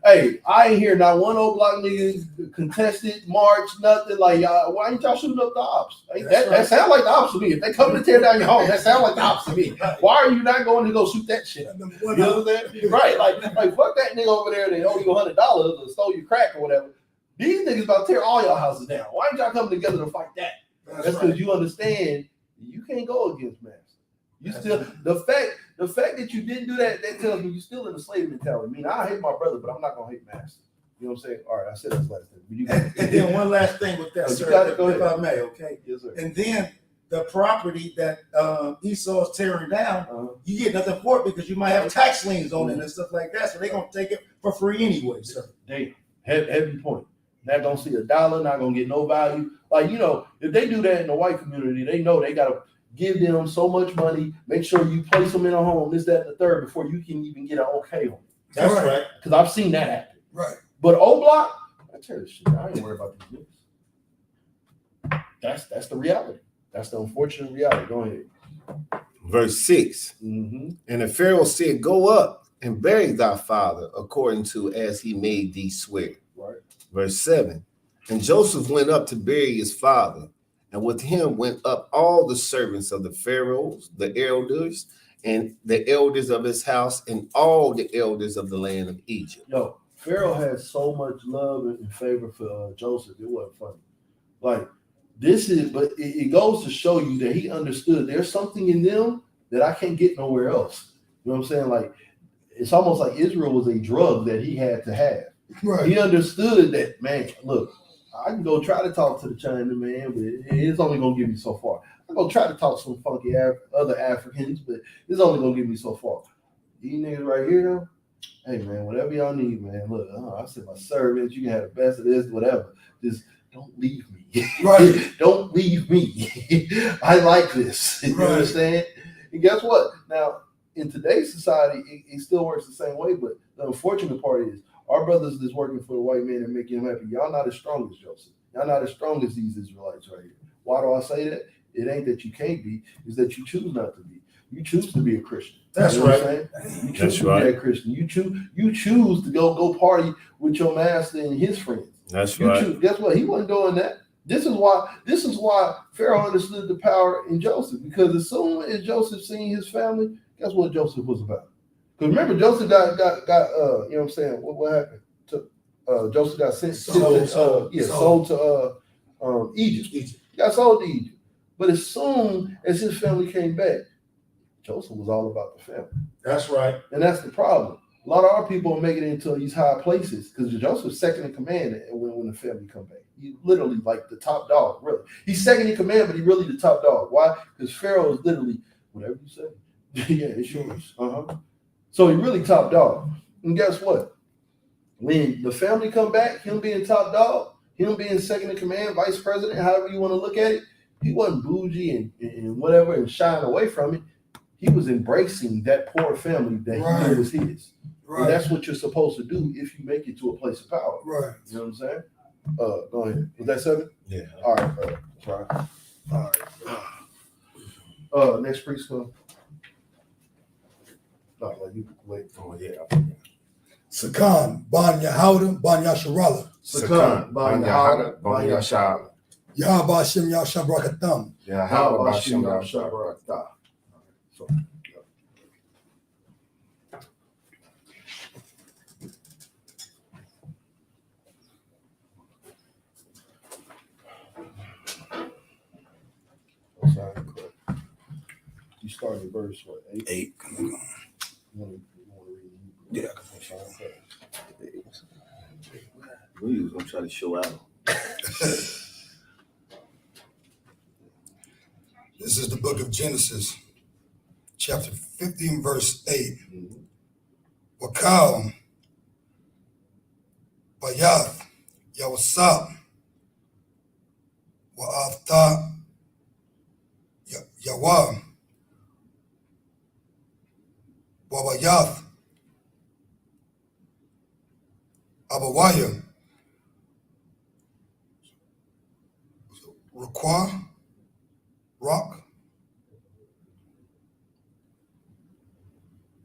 Hey, I ain't hear not one old block nigga contested, march, nothing. Like, y'all, why ain't y'all shooting up the ops? Like, that sound like the ops to me. If they coming to tear down your home, that sound like the ops to me. Why are you not going to go shoot that shit up? You know what I'm saying? Right, like fuck that nigga over there that owe you $100 or stole your crack or whatever. These niggas about to tear all your houses down. Why ain't y'all coming together to fight that? That's because you understand you can't go against mass. You still the fact that you didn't do that tells me you're still in the slave mentality. I mean, I hate my brother, but I'm not gonna hate master. You know what I'm saying? All right, I said that's last thing. And then one last thing with that, You sir, got it, go if ahead. I may, okay? Yes, sir. And then the property that Esau is tearing down, you get nothing for it because you might have tax liens on it and stuff like that. So they're gonna take it for free anyway, sir. Damn, heavy point. Not gonna see $1, not gonna get no value. Like, you know, if they do that in the white community, they know they gotta give them so much money, make sure you place them in a home, this, that, and the third, before you can even get an okay on it. That's right. Because I've seen that happen. Right. But O Block, I tell you shit, I ain't worried about these niggas. That's the reality. That's the unfortunate reality. Go ahead. Verse 6. Mm-hmm. And the Pharaoh said, Go up and bury thy father according to as he made thee swear. Right. Verse 7. And Joseph went up to bury his father, and with him went up all the servants of the Pharaohs, the elders, and the elders of his house, and all the elders of the land of Egypt. Yo, Pharaoh had so much love and favor for Joseph. It wasn't funny. Like, but it goes to show you that he understood there's something in them that I can't get nowhere else. You know what I'm saying? Like, it's almost like Israel was a drug that he had to have. Right. He understood that, man, look, I can go try to talk to the China man, but it's only going to get me so far. I'm going to try to talk to some funky other Africans, but it's only going to get me so far. These niggas right here, though, hey, man, whatever y'all need, man, look, I said my servants, you can have the best of this, whatever. Just don't leave me. Right. Don't leave me. I like this. You Right. understand? And guess what? Now, in today's society, it still works the same way, but the unfortunate part is our brothers that's working for the white man and making him happy, y'all not as strong as Joseph. Y'all not as strong as these Israelites right here. Why do I say that? It ain't that you can't be, it's that you choose not to be. You choose to be a Christian. That's You know what I'm right. saying? You choose That's to be right. that Christian. You choose to go party with your master and his friends. That's You right. choose. Guess what? He wasn't doing that. This is why Pharaoh understood the power in Joseph, because as soon as Joseph seen his family, guess what Joseph was about? Because remember, Joseph got you know what I'm saying? What happened? Joseph got sold to Egypt. He got sold to Egypt. But as soon as his family came back, Joseph was all about the family. That's right. And that's the problem. A lot of our people are making it into these high places because Joseph's second in command when the family come back. He literally like the top dog, really. He's second in command, but he really the top dog. Why? Because Pharaoh is literally, whatever you say. Yeah, it's yours. So he really top dog. And guess what? When the family come back, him being top dog, him being second in command, vice president, however you want to look at it, he wasn't bougie and whatever and shying away from it. He was embracing that poor family that he knew was his. Right. And that's what you're supposed to do if you make it to a place of power. Right. You know what I'm saying? Go ahead. Was that 7? Yeah. All right. Sorry. All right. Next priest come. No, like you wait. Oh, yeah. Sakan, Ban Yahauda, Ban Yasharala, Sakan, Ban Yahada, Ban Yashab. Yahaba Shem Yashabrakatham. How about Shem Yashabarakta? So, Sorry, correct. You started at verse what? 8? 8. Come on. You want to read? Yeah. We was gonna try to show out. This is the book of Genesis, chapter 50 and verse 8. Wakal, Bayath, Yawasab, Wa'afta, Yawam, Wabayath, Abawaya, Rakwa, Rock,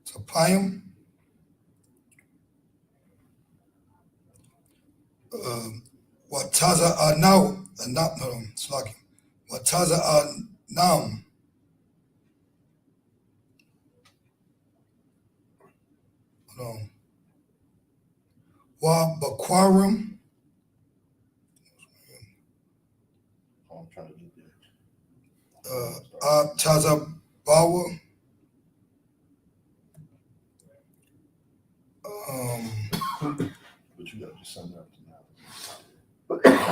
Tapayim, Wataza Anau, Slaki, Wataza Anam, Wa Bakwarim, I'm trying to get there. Taza Bawa, But you got to just sum it up to now.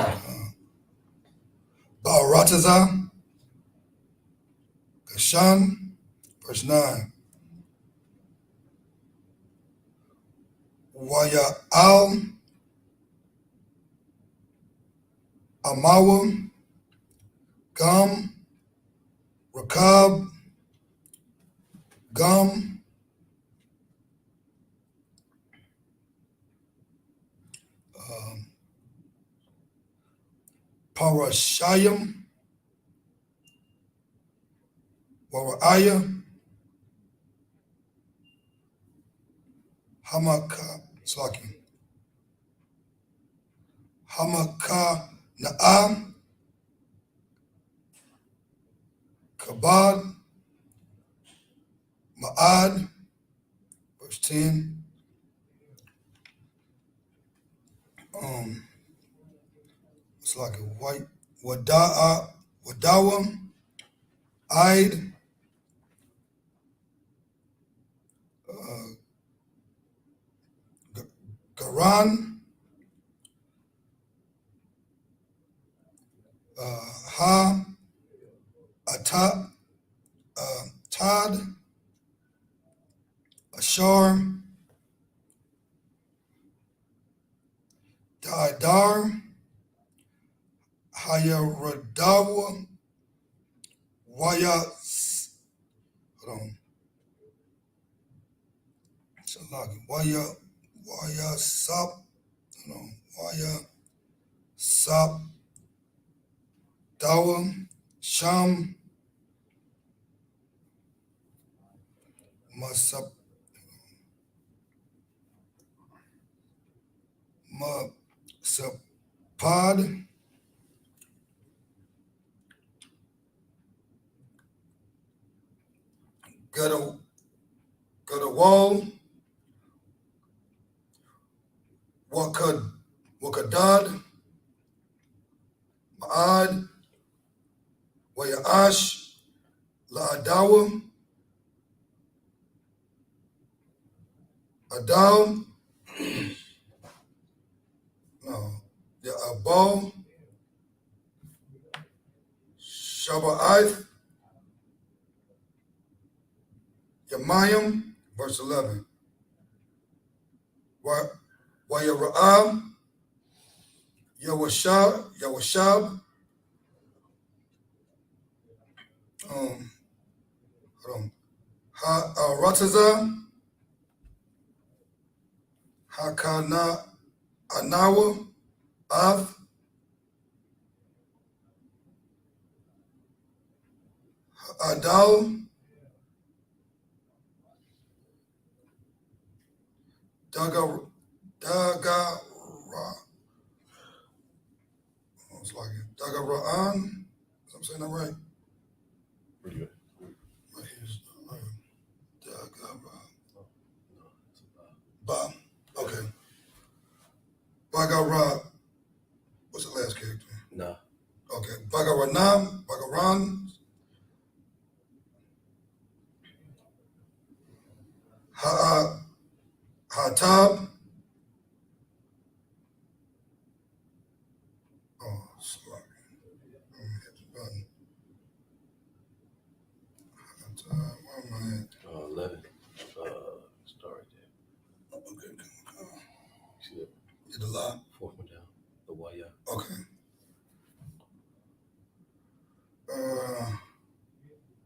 Baarataza, Gashan, verse 9. Waya Al, Amawa, Gum, Rakab, Gum, Parashayim, Waraya, Hamaka Na'am, Kabad, Ma'ad, verse 10. It's like a white Wadawa, Id, Garan, Ha, Atap, Tad, Ashar, Daidar, Hayaradawa, Waya, hold on. So like Waya Sap, hold on. Waya Sap, Dawa, Sham, Masap, Masapad, Gadawal, Wakadad, Ma'ad, Wayaash, La'adawa, Adal, no, yeah, Abal, Shabbath, Yamayim, verse 11. Wayara'am, Yawashab, hold on, Rataza, Hakana, Anawa, Av, Adal, Daga, it's like Dagara'an. I'm saying that right? Pretty good. Right here's Dagara. Ba. Okay. Bagara. What's the last character? Nah. Okay. Bagaranam. Bagaran. Hatab. Oh, sorry. Where am I at? 11. Start right there. Okay. See that? Did the lie? Fourth one down. The Waya. Okay.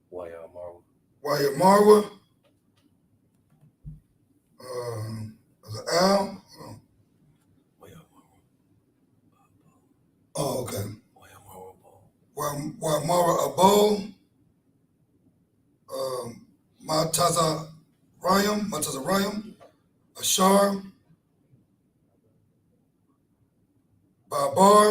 Waya Marwa. Wyatt Marwa. Was it Al? Hold on. Waya Marwa. Oh, okay. Waya Marwa Ball. Wyatt Marwa Abol. Mataza Rayam. Ashar. Babar.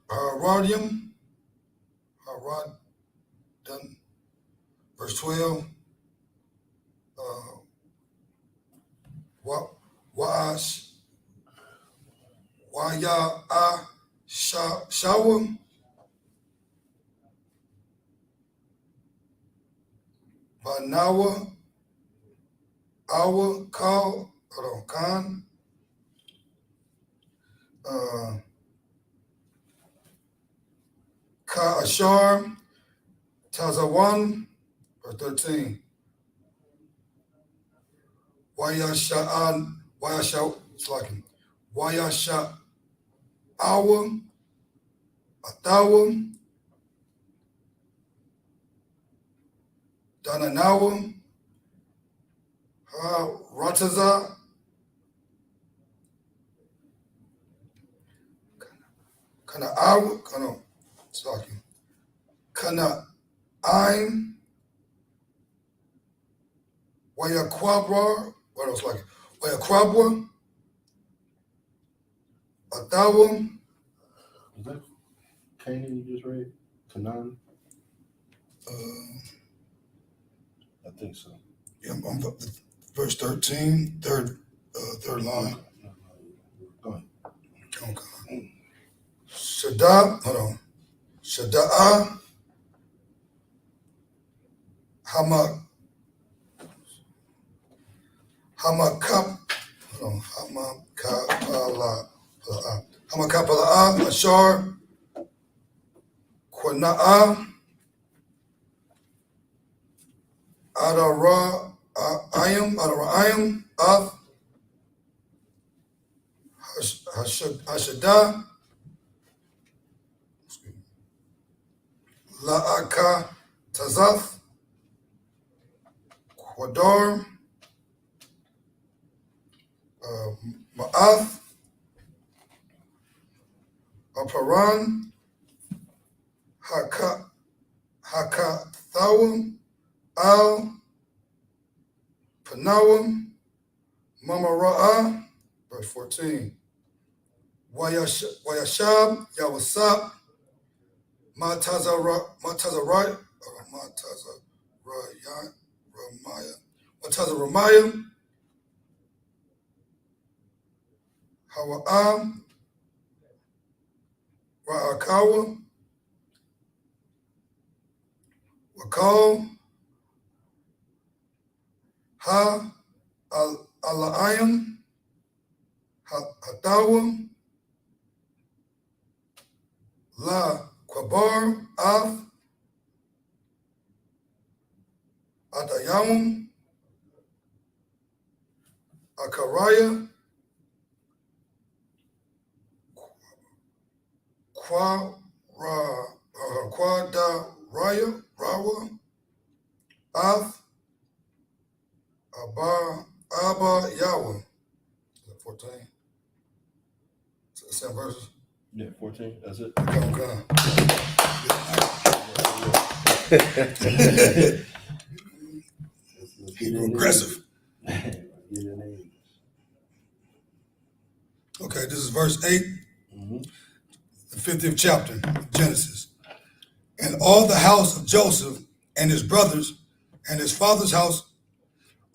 Haradium. Verse 12. Wa'ash. Waya Shawam. Banawa. Awa Kal. Hold on. Khan. Ka Ashar. Tazawan. Verse 13. Wayasha Awa Atawa Dananawa Rataza Kana Awa Kana Ain Wayakwabra, what else like it? Wayakwabra, Atawa, Is that Canaan you just read? Canaan? I think so. yeah, I'm verse 13, third line. Go ahead. Okay. Shada, hold on. Shada'a, Hamakap, hold on. Hamakapala, Ashar, Quana'a, Adara Av, Hashada, La'aka Tazaf, Quadar, Ma'ath, Aparan, Hakathawim, Al, Panawim, Mamara'ah, verse 14. Wayashab, Yawasap, Matazaraya, Matazaraya, Hawa'am, Ra'akawa, Akal, Ha, Alayim, Hatawa, La Kwabar, Af, Adayam, Akaraya, Kwadaraya, Rawa, Af, Abba Yahweh. 14. Same verses. Yeah, 14. That's it. Okay. Hebrew aggressive. Okay, this is verse 8, the 50th chapter of Genesis. And all the house of Joseph and his brothers and his father's house,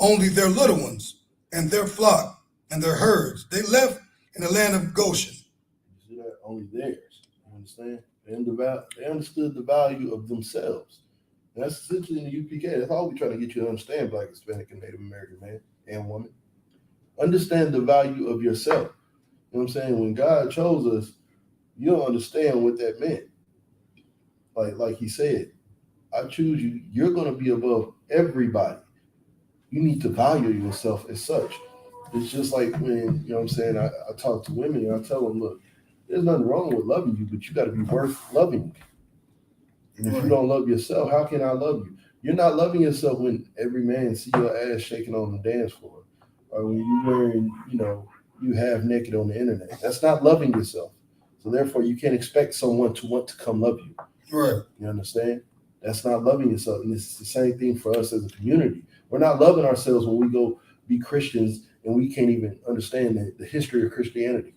only their little ones and their flock and their herds, they left in the land of Goshen. You see that? Only theirs. You understand? They understood the value of themselves. And that's essentially in the UPK. That's all we're trying to get you to understand, Black, Hispanic, and Native American man and woman. Understand the value of yourself. You know what I'm saying? When God chose us, you don't understand what that meant. Like he said, I choose you. You're going to be above everybody. You need to value yourself as such. It's just like when, you know what I'm saying, I talk to women and I tell them, look, there's nothing wrong with loving you, but you got to be worth loving. And if you don't love yourself, how can I love you? You're not loving yourself when every man see your ass shaking on the dance floor, or when you wearing, you half naked on the internet. That's not loving yourself. So therefore, you can't expect someone to want to come love you. Right. You understand? That's not loving yourself. And it's the same thing for us as a community. We're not loving ourselves when we go be Christians and we can't even understand the history of Christianity.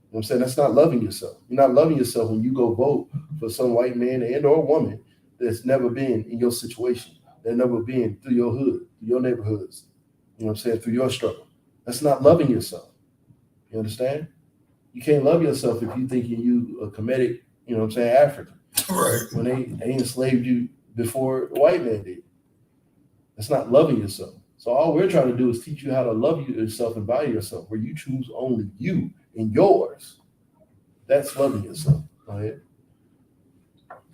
You know what I'm saying? That's not loving yourself. You're not loving yourself when you go vote for some white man and or woman that's never been in your situation, that never been through your hood, through your neighborhoods, you know what I'm saying, through your struggle. That's not loving yourself. You understand? You can't love yourself if you thinking you a Kemetic, you know what I'm saying, African. Right. When they enslaved you before the white man did. That's not loving yourself. So all we're trying to do is teach you how to love yourself and value yourself, where you choose only you and yours. That's loving yourself. Go ahead.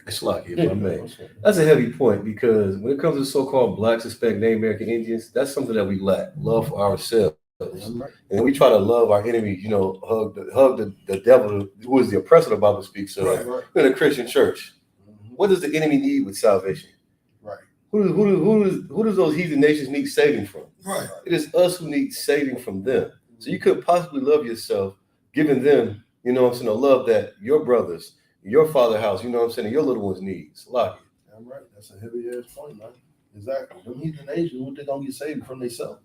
It's like, if I may. That's a heavy point, because when it comes to so-called Blacks, Hispanic, Native American Indians, that's something that we lack, love for ourselves. Right. And we try to love our enemies, hug the devil, who is the oppressor, the Bible speaks of, right. In a Christian church. Mm-hmm. What does the enemy need with salvation? Right. Who does those heathen nations need saving from? Right. It is us who need saving from them. So you couldn't possibly love yourself, giving them, a love that your brothers, your father's house, and your little ones needs. Like it. I'm right. That's a heavy ass point, man. Exactly. Them heathen nations, what they gonna get saved from themselves?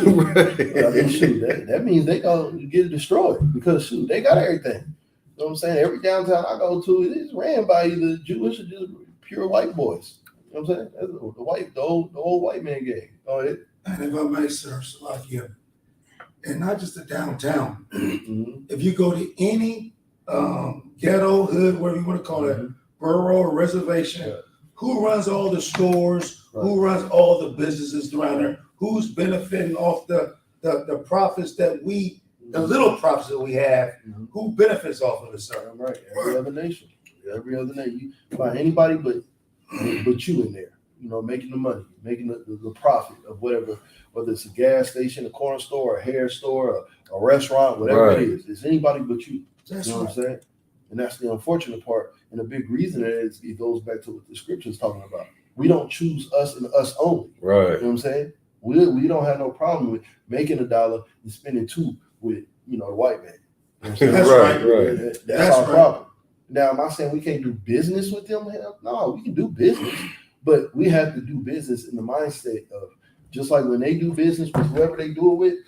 Right. That means they gonna get destroyed, because they got everything. You know what I'm saying? Every downtown I go to, it is ran by either Jewish or just pure white boys. You know what I'm saying? That's the old white man game. Go ahead. And if I may, sir, Salakia, and not just the downtown. Mm-hmm. If you go to any ghetto, hood, whatever you want to call it, borough or reservation, who runs all the stores? Right. Who runs all the businesses around there? Who's benefiting off the profits that the little profits that we have? Mm-hmm. Who benefits off of it, sir? Right. Every other nation. You find anybody but you in there, making the money, making the profit of whatever, whether it's a gas station, a corner store, a hair store, a restaurant, whatever it is. It's anybody but you. That's what I'm saying? And that's the unfortunate part. And a big reason is it goes back to what the scripture is talking about. We don't choose us and us only. Right. You know what I'm saying? We don't have no problem with making $1 and spending $2 with, the white man. You know what I'm saying? That's right. That's our problem. Now, am I saying we can't do business with them? No, we can do business, but we have to do business in the mindset of, just like when they do business with whoever they do it with,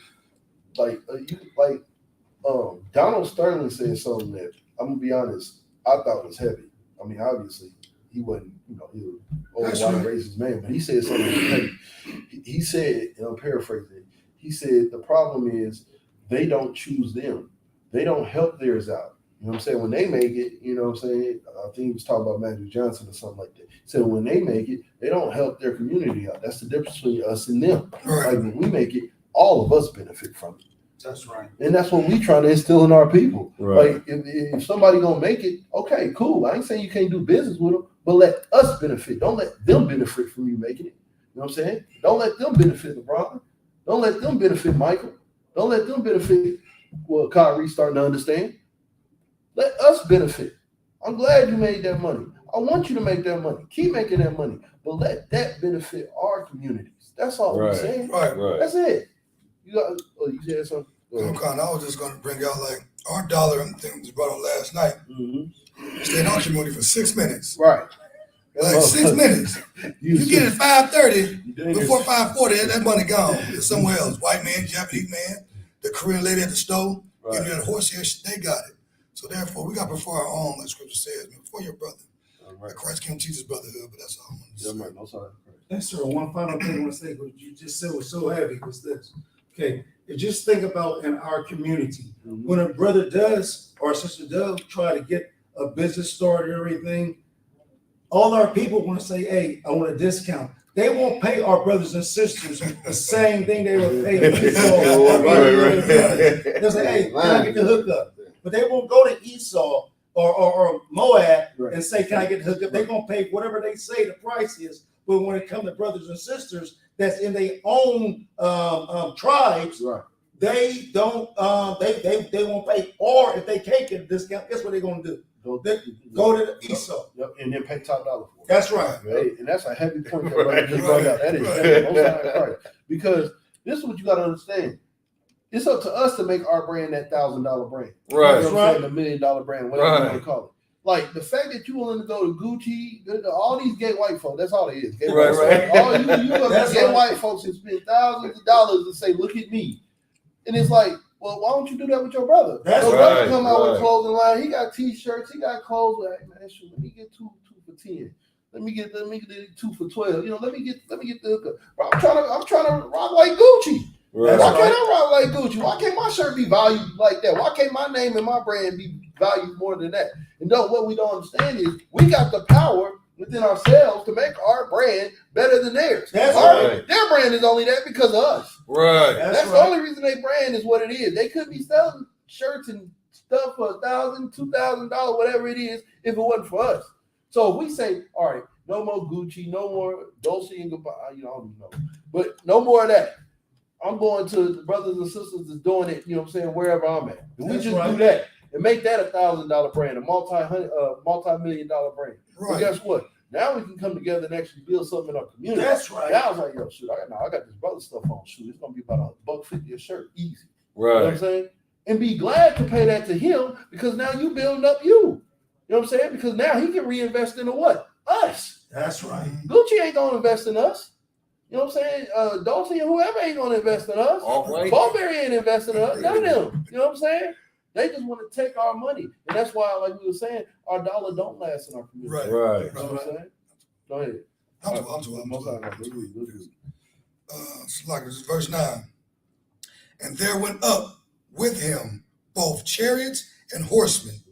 Donald Sterling said something that, I'm gonna be honest, I thought was heavy. I mean, obviously, he wasn't, he was an old white racist man, but he said something heavy. He said, and I'm paraphrasing, he said the problem is they don't choose them. They don't help theirs out. You know what I'm saying? When they make it, you know what I'm saying? I think he was talking about Magic Johnson or something like that. He said when they make it, they don't help their community out. That's the difference between us and them. Right. Like when we make it, all of us benefit from it. That's right. And that's what we try to instill in our people. Right. Like if somebody gonna make it, okay, cool. I ain't saying you can't do business with them, but let us benefit. Don't let them benefit from you making it. You know what I'm saying? Don't let them benefit LeBron. Don't let them benefit Michael. Don't let them benefit what Kyrie's starting to understand. Let us benefit. I'm glad you made that money. I want you to make that money. Keep making that money, but let that benefit our communities. That's all I'm saying. Right. Right. That's it. You got. Oh, you said something. Go ahead. I was just going to bring out like our dollar thing was brought on last night. Mm-hmm. Stayed on community for 6 minutes. Right. Like 6 minutes. You get it at 5:30. Before 5:40, that money gone. It's somewhere else. White man, Japanese man, the Korean lady at the store, Right. giving you the horse hair, they got it. So therefore, we got to prefer our own, like Scripture says, before your brother. Right. Christ came to teach his brotherhood, but that's all I'm Yeah, saying. right. No, sorry. Yes, sir. One final thing I want to say, what you just said was so heavy, was this. Okay, just think about in our community, when a brother does or a sister does try to get a business started or everything, all our people want to say, hey, I want a discount. They won't pay our brothers and sisters the same thing they were paying. They'll say, hey, can I get the hookup? But they won't go to Esau or Moab and say, can I get the hookup? They're going to pay whatever they say the price is. But when it comes to brothers and sisters that's in their own tribes, Right. they don't they won't pay. Or if they can't get a discount, guess what they're going to do? Go to Esau. Yep, and then pay top dollar for it. That's right. Right? And that's a heavy point that brother just brought out. That is heavy. Most high Christ. Because this is what you got to understand. It's up to us to make our brand that $1,000 brand. Right. You know what I'm saying? The $1 million brand, whatever you want to call it. Like the fact that you willing to go to Gucci, all these gay white folks, that's all it is. Gay Right, white folks. right. All you look at gay white folks and spend thousands of dollars and say, look at me. And it's like, well, why don't you do that with your brother? That's your right, brother come out with right. clothing line. He got t-shirts, he got clothes. Like, hey, man, shoot, let me get two for 10. Let me get 2 for 12. You know, let me get the hookup. Bro, I'm trying to rock like Gucci. Right. Why can't I rock like Gucci? Why can't my shirt be valued like that? Why can't my name and my brand be valued more than that? And what we don't understand is we got the power within ourselves to make our brand better than theirs. That's right. Their brand is only that because of us. Right. That's the only reason their brand is what it is. They could be selling shirts and stuff for $1,000, $2,000, whatever it is, if it wasn't for us. So if we say, all right, no more Gucci, no more Dolce and Gabbana, I don't even know, but no more of that. I'm going to the brothers and sisters that's doing it, you know what I'm saying, wherever I'm at. And we That's just right. do that and make that a $1,000 brand, a multi-million-dollar brand. Right. But guess what? Now we can come together and actually build something in our community. That's right. Now I was like, yo, shoot, I got this brother stuff on. Shoot, it's gonna be about $150 a shirt, easy. You know what I'm Right. saying? And be glad to pay that to him because now you building up you. You know what I'm saying? Because now he can reinvest into what? Us. That's right. Gucci ain't gonna invest in us. You know what I'm saying? Dolce and whoever ain't gonna invest in us. All right. Burberry ain't investing in us. None of them. You know what I'm saying? They just want to take our money. And that's why, like we were saying, our dollar don't last in our community. Right. Right. You know what I'm saying? Go ahead. It's like this is verse 9. And there went up with him both chariots and horsemen,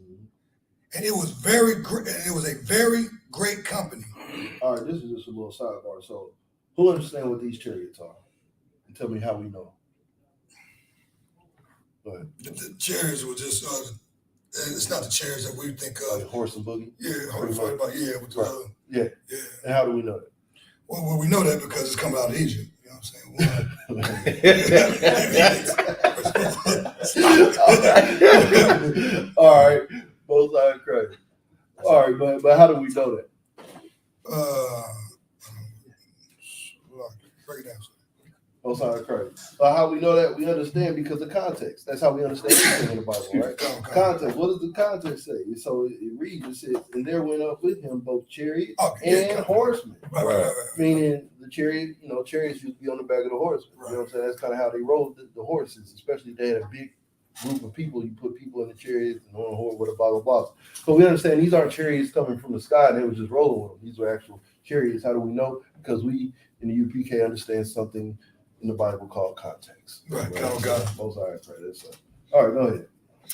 and it was very great. And it was a very great company. All right, this is just a little sidebar. So, who understands what these chariots are? And tell me how we know. Go ahead. The chariots were just. It's not the chariots that we think Like of. horse and boogie? Yeah, with the, Right. Yeah. yeah. And how do we know that? Well, we know that because it's coming out of Egypt. You know what I'm saying? All right. Both sides crazy. All right, but how do we know that? Break it down. Both sides crazy. How we know that? We understand because of context. That's how we understand anything in the Bible, right? Context. What does the context say? So it reads, it says, and there went up with him both chariots and horsemen. Right. Meaning the chariot, chariots used to be on the back of the horse. You know what I'm saying? That's kind of how they rode the horses, especially if they had a big group of people. You put people in the chariots and on a horse with a blah, blah, blah. So we understand these aren't chariots coming from the sky and they were just rolling with them. These were actual chariots. How do we know? Because we in the UPK understand something in the Bible called context. Right. Count God. Most high pray. That's all right, go ahead.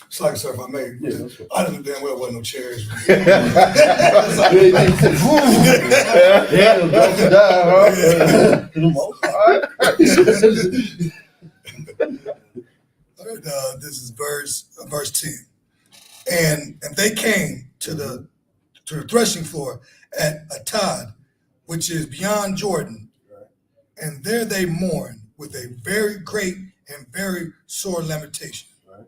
It's like, sir, if I may, Yeah, that's right. I didn't damn well wasn't no chairs. Yeah, don't die, This is verse 10. And they came to the threshing floor at Atad, which is beyond Jordan, and there they mourned with a very great and very sore lamentation. Right.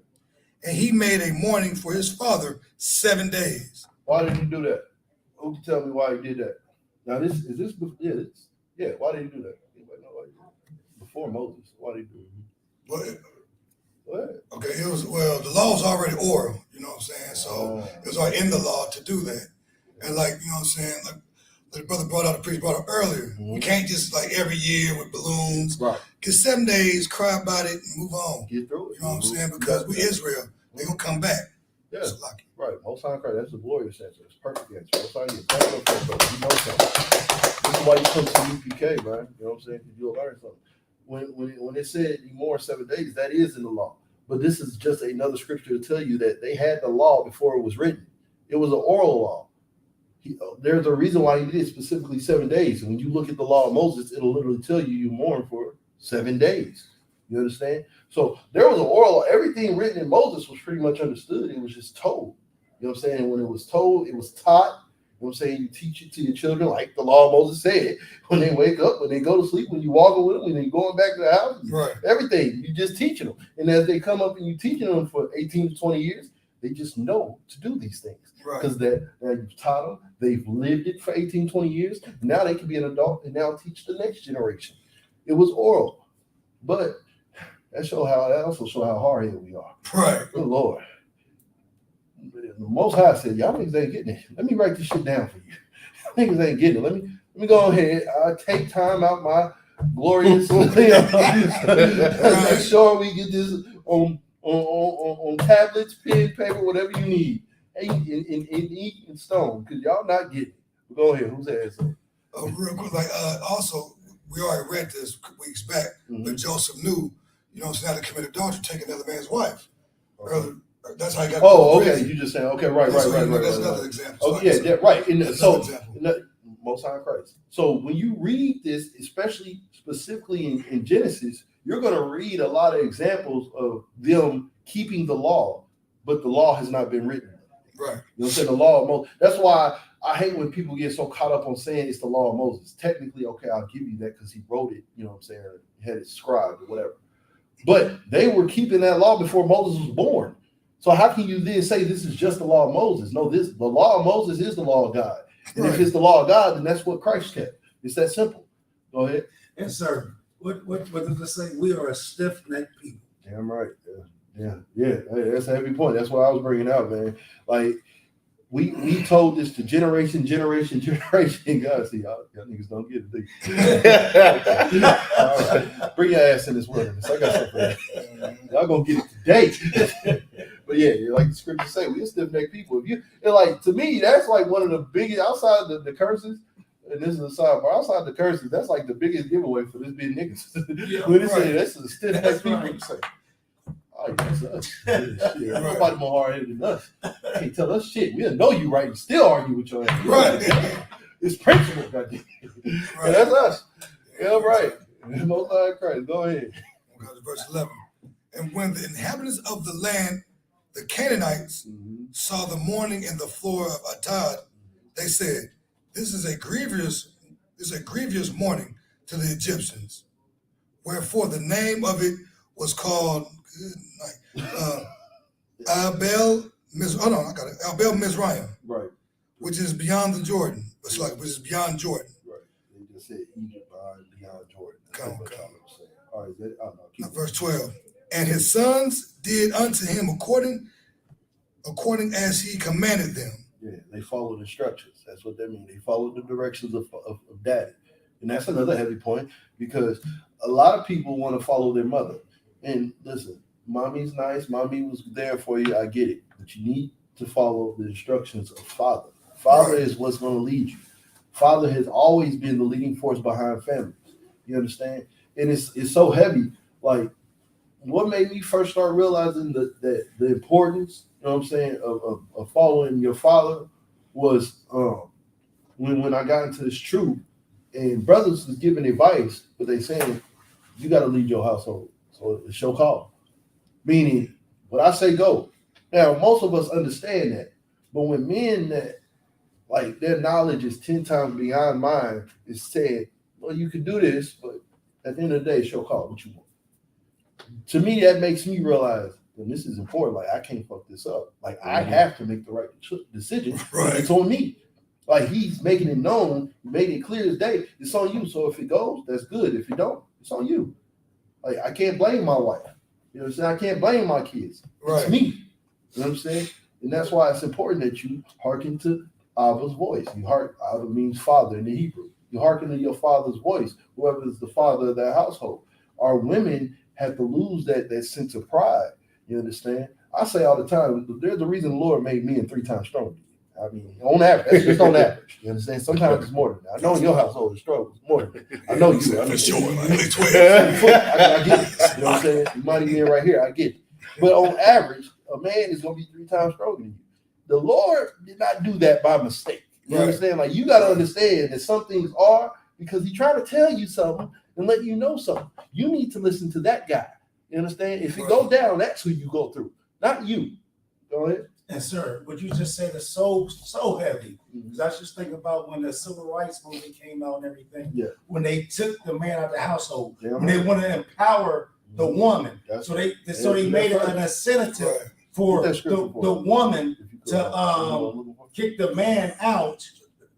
And he made a mourning for his father 7 days. Why did he do that? Who can tell me why he did that? Now why did he do that? Anybody know why he did that? Before Moses, why did he do it? What? Okay, the law was already oral, you know what I'm saying? So it was already in the law to do that. And like, you know what I'm saying? Like the brother the priest brought up earlier. Mm-hmm. We can't just like every year with balloons. Right. Get 7 days, cry about it, and move on. Get through it. You know what I'm saying? Because we Israel, they're gonna come back. Yeah. So like, Right. Most High Christ, that's a glorious answer. It's perfect answer. Most High, you know something. This is why you come to UPK, man. You know what I'm saying? You'll learn something. When it said you mourn 7 days, that is in the law. But this is just another scripture to tell you that they had the law before it was written. It was an oral law. There's a reason why he did specifically 7 days. And when you look at the law of Moses, it'll literally tell you mourn for 7 days. You understand? So there was an oral, everything written in Moses was pretty much understood. It was just told. You know what I'm saying? When it was told, it was taught. You know what I'm saying? You teach it to your children like the law of Moses said. When they wake up, when they go to sleep, when you walking with them, when they're going back to the house, right. Everything. You just teaching them. And as they come up and you teaching them for 18 to 20 years, they just know to do these things. Right. Because you've taught them, they've lived it for 18, 20 years. Now they can be an adult and now teach the next generation. It was oral. But that also show how hard-headed we are. Right. Good Lord. The Most High said, y'all niggas ain't getting it. Let me write this shit down for you. Niggas ain't getting it. Let me go ahead. I take time out my glorious. Make sure we get this on tablets, pen, paper, whatever you need. In ink and stone, because y'all not getting it. Go ahead. Who's that? Real quick, also, we already read this weeks back, but Joseph knew, you know, so now to commit adultery, take another man's wife. Okay. That's how you got. Oh, okay. You just saying, okay, right. That's another example. Oh, yeah, right. And so, example. Most High Christ. So when you read this, especially specifically in Genesis, you're going to read a lot of examples of them keeping the law, but the law has not been written. Right. You know what I'm saying? The law of Moses. That's why I hate when people get so caught up on saying it's the law of Moses. Technically, okay, I'll give you that because he wrote it, you know what I'm saying, or had it scribed or whatever. But they were keeping that law before Moses was born. So how can you then say this is just the law of Moses? No, the law of Moses is the law of God. And if it's the law of God, then that's what Christ kept. It's that simple. Go ahead. And sir, what does it say? We are a stiff-necked people. Damn right. Yeah. Hey, that's a heavy point. That's what I was bringing out, man. Like we told this to generation. God, see, y'all niggas don't get it. All right. Bring your ass in this wilderness. I got something for that. Y'all gonna get it today. But yeah, like the scripture say, we're stiff-necked people. To me, that's like one of the biggest outside the curses. And this is a sidebar. Outside the curses, that's like the biggest giveaway for this being niggas. When they say this is stiff-necked people, you say, oh, that's us. Nobody more hard-headed than us. Hey, tell us shit. We'll know you right and still argue with your ass. Right. It's principle, goddamn. Right. That's us. Yeah, right. Most High Christ. Go ahead. Verse 11. And when the inhabitants of the land, the Canaanites, saw the mourning in the floor of Atad, they said, This is a grievous mourning to the Egyptians. Wherefore the name of it was called Abel Mizraim, right, which is beyond the Jordan. Which is beyond Jordan. Right. They just said Egypt beyond Jordan. Come. All right, Verse 12. And his sons did unto him according as he commanded them. Yeah, they followed instructions. That's what that means. They followed the directions of daddy. And that's another heavy point because a lot of people want to follow their mother. And listen, mommy's nice. Mommy was there for you. I get it. But you need to follow the instructions of father. Father is what's going to lead you. Father has always been the leading force behind families. You understand? And it's so heavy. Like what made me first start realizing the importance, you know what I'm saying, of following your father was when I got into this truth and brothers was giving advice, but they saying you got to lead your household. So it's your call. Meaning, what I say go. Now, most of us understand that, but when men that like their knowledge is 10 times beyond mine is saying, well, you can do this, but at the end of the day, it's your call. What you want. To me, that makes me realize, and this is important. Like I can't fuck this up. Like I have to make the right decision. Right. It's on me. Like he's making it known, made it clear as day. It's on you. So if it goes, that's good. If you don't, it's on you. Like I can't blame my wife. You know what I'm saying? I can't blame my kids. Right. It's me. You know what I'm saying? And that's why it's important that you hearken to Abba's voice. You hearken, Abba means father in the Hebrew. You hearken to your father's voice, whoever is the father of that household. Our women have to lose that sense of pride. You understand? I say all the time, there's a reason the Lord made men 3 times stronger. I mean, on average, that's just on average. You understand? Sometimes it's more than that. I know in your household it's struggles more than that. I know you. I know For sure, you. like 12. I get it. You know what I'm saying? You might even right here. I get it. But on average, a man is going to be 3 times stronger than you. The Lord did not do that by mistake. You understand? Like you got to understand that some things are because He trying to tell you something and let you know something. You need to listen to that guy. You understand? If it go down, that's who you go through, not you. Go ahead. And sir, what you just said is so heavy. Because I just think about when the civil rights movement came out and everything. Yeah. When they took the man out of the household, Yeah, when they want to empower the woman, That's so they made it an incentive for the woman to kick the man out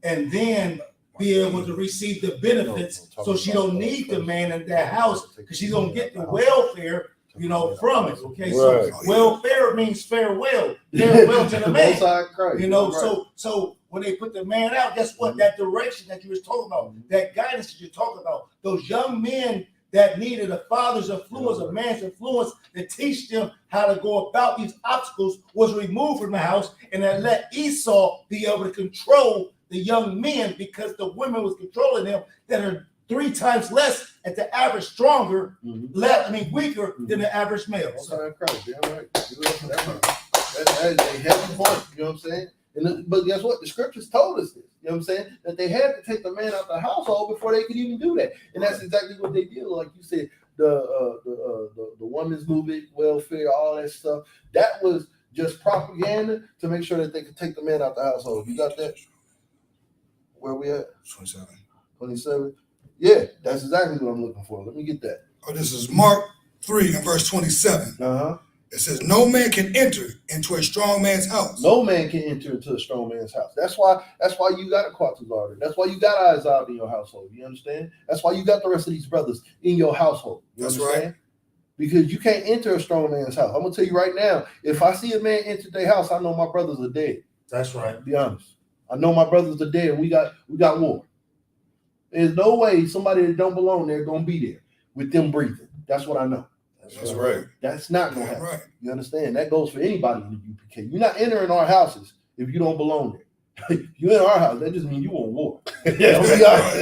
and then be able to receive the benefits, so she don't need the man in that house because she's gonna get the welfare, from it. Okay, so welfare means farewell to the man. So when they put the man out, guess what? That direction that you was talking about, that guidance that you're talking about, those young men that needed a father's influence, a man's influence to teach them how to go about these obstacles was removed from the house, and that let Esau be able to control the young men because the women was controlling them that are 3 times less at the average stronger, weaker than the average male. That's right. That's a heavy point. You know what I'm saying? But guess what? The scriptures told us this. You know what I'm saying? That they had to take the man out the household before they could even do that. And that's exactly what they did. Like you said, the women's movement, welfare, all that stuff. That was just propaganda to make sure that they could take the man out the household. You got that? Where we at? 27. Yeah, that's exactly what I'm looking for. Let me get that. Oh, this is Mark 3 and verse 27. It says, no man can enter into a strong man's house. No man can enter into a strong man's house. That's why you got a Quatazar. That's why you got Isaiah in your household. You understand? That's why you got the rest of these brothers in your household. You understand? Right. Because you can't enter a strong man's house. I'm gonna tell you right now, if I see a man enter their house, I know my brothers are dead. That's right. Be honest. I know my brothers are dead and we got war. There's no way somebody that don't belong there gonna be there with them breathing. That's what I know. That's right. That's not gonna happen. Right. You understand? That goes for anybody in the UPK. You're not entering our houses if you don't belong there. You in our house, that just means you want war. Yeah,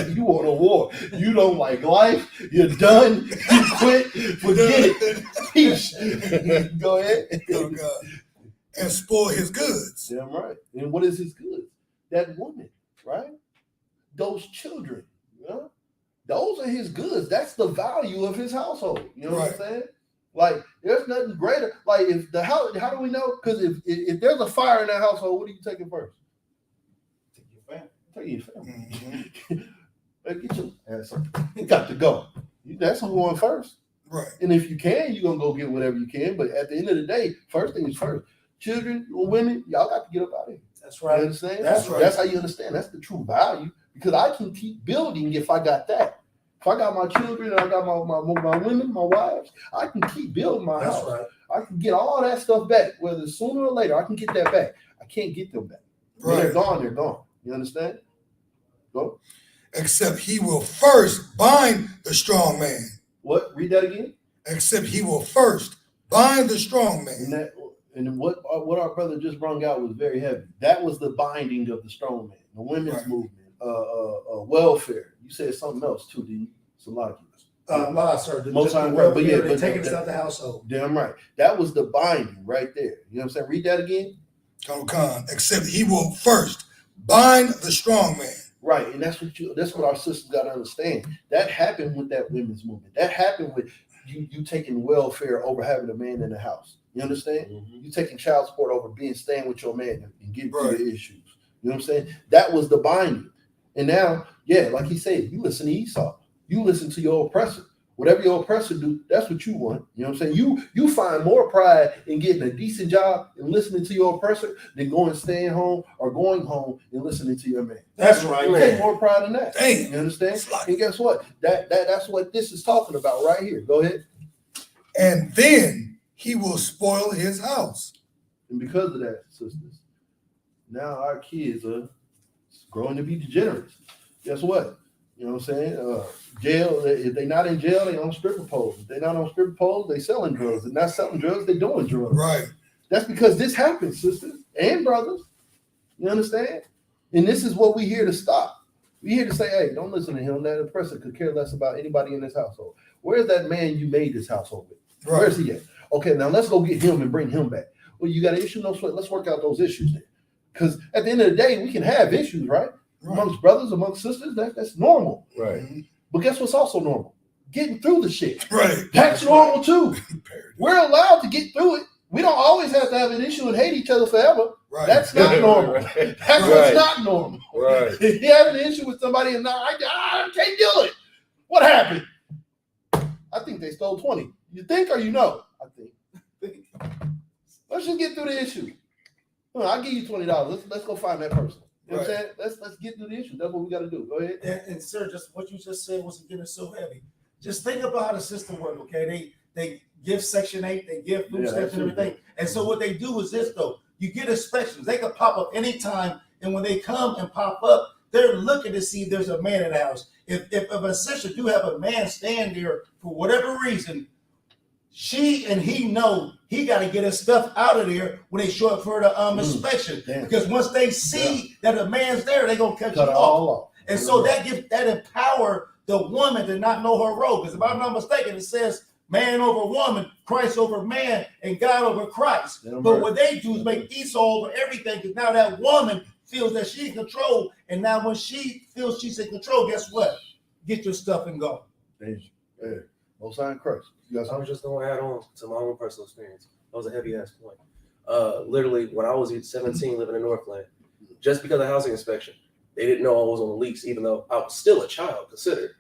you want a war. You don't like life. You're done. You quit. Forget it. Peace. Go ahead. Oh God. And spoil his goods. Damn right. And what is his goods? That woman, right? Those children. Those are his goods. That's the value of his household. You know what I'm saying? Like, there's nothing greater. Like, if the house, how do we know? Because if there's a fire in that household, what are you taking first? Take your family. Take your family. Get your ass up. You got to go. That's who's going first. Right. And if you can, you're gonna go get whatever you can. But at the end of the day, first thing is first. Children, women, y'all got to get up out of here. That's right. You understand? That's right. That's how you understand. That's the true value. Because I can keep building if I got that. If I got my children and I got my women, my wives, I can keep building my house. Right. I can get all that stuff back, whether sooner or later, I can get that back. I can't get them back. When they're gone, they're gone. You understand? Go. Except he will first bind the strong man. What? Read that again. Except he will first bind the strong man. And what our brother just brung out was very heavy. That was the binding of the strong man, the women's movement, welfare. You said something else too, didn't you? Salaki. law, sir. The Most High, welfare, but yeah, they're but taking us that- out the household. Damn right. That was the binding right there. You know what I'm saying? Read that again. Except he will first bind the strong man. Right, and that's what our sisters got to understand. That happened with that women's movement. That happened with you taking welfare over having a man in the house. You understand? Mhm. You taking child support over staying with your man and getting through Right. the issues. You know what I'm saying? That was the binding. And now, yeah, like he said, you listen to Esau. You listen to your oppressor. Whatever your oppressor do, that's what you want. You know what I'm saying? You find more pride in getting a decent job and listening to your oppressor than staying home or going home and listening to your man. That's right, You man. take more pride in that. Damn. You understand? It's like- And guess what? That's what this is talking about right here. Go ahead. And then he will spoil his house. And because of that, sisters, now our kids are growing to be degenerates. Guess what? You know what I'm saying? Jail, if they're not in jail, they on stripper poles. If they're not on stripper poles, they selling drugs. If not selling drugs, they doing drugs. Right. That's because this happens, sisters and brothers. You understand? And this is what we here to stop. We here to say, hey, don't listen to him. That oppressor could care less about anybody in this household. Where's that man you made this household with? Right. Where's he at? Okay, now let's go get him and bring him back. Well, you got an issue? No sweat. Let's work out those issues there. Because at the end of the day, we can have issues, right? Amongst brothers, amongst sisters, that's normal. Right. But guess what's also normal? Getting through the shit. Right. That's normal too. We're allowed to get through it. We don't always have to have an issue and hate each other forever. Right. That's not normal. Right. That's Right. what's not normal. Right. If you have an issue with somebody and I can't do it. What happened? I think they stole 20. You think or you know? I think. Let's just get through the issue. I'll give you $20. Let's go find that person. You know what I'm saying? Let's get through the issue. That's what we got to do. Go ahead. And sir, just what you just said wasn't getting so heavy. Just think about how the system works, okay? They give Section 8, they give food stamps and everything. And so what they do is this though, you get inspections. They can pop up anytime, and when they come and pop up, they're looking to see if there's a man in the house. If a sister do have a man stand there for whatever reason, she and he know he got to get his stuff out of there when they show up for the inspection. Damn. Because once they see that a man's there, they're gonna cut Cut you it off. all off. And so that empower the woman to not know her role. Because if I'm not mistaken, it says man over woman, Christ over man, and God over Christ. Yeah, but right. what they do is make Esau over everything, because now that woman feels that she's in control. And now when she feels she's in control, guess what? Get your stuff and go. Yeah. Most High in Christ. You got I was something? just going to add on to my own personal experience. That was a heavy ass point. Literally, when I was 17 living in Northland, just because of housing inspection, they didn't know I was on the lease, even though I was still a child considered.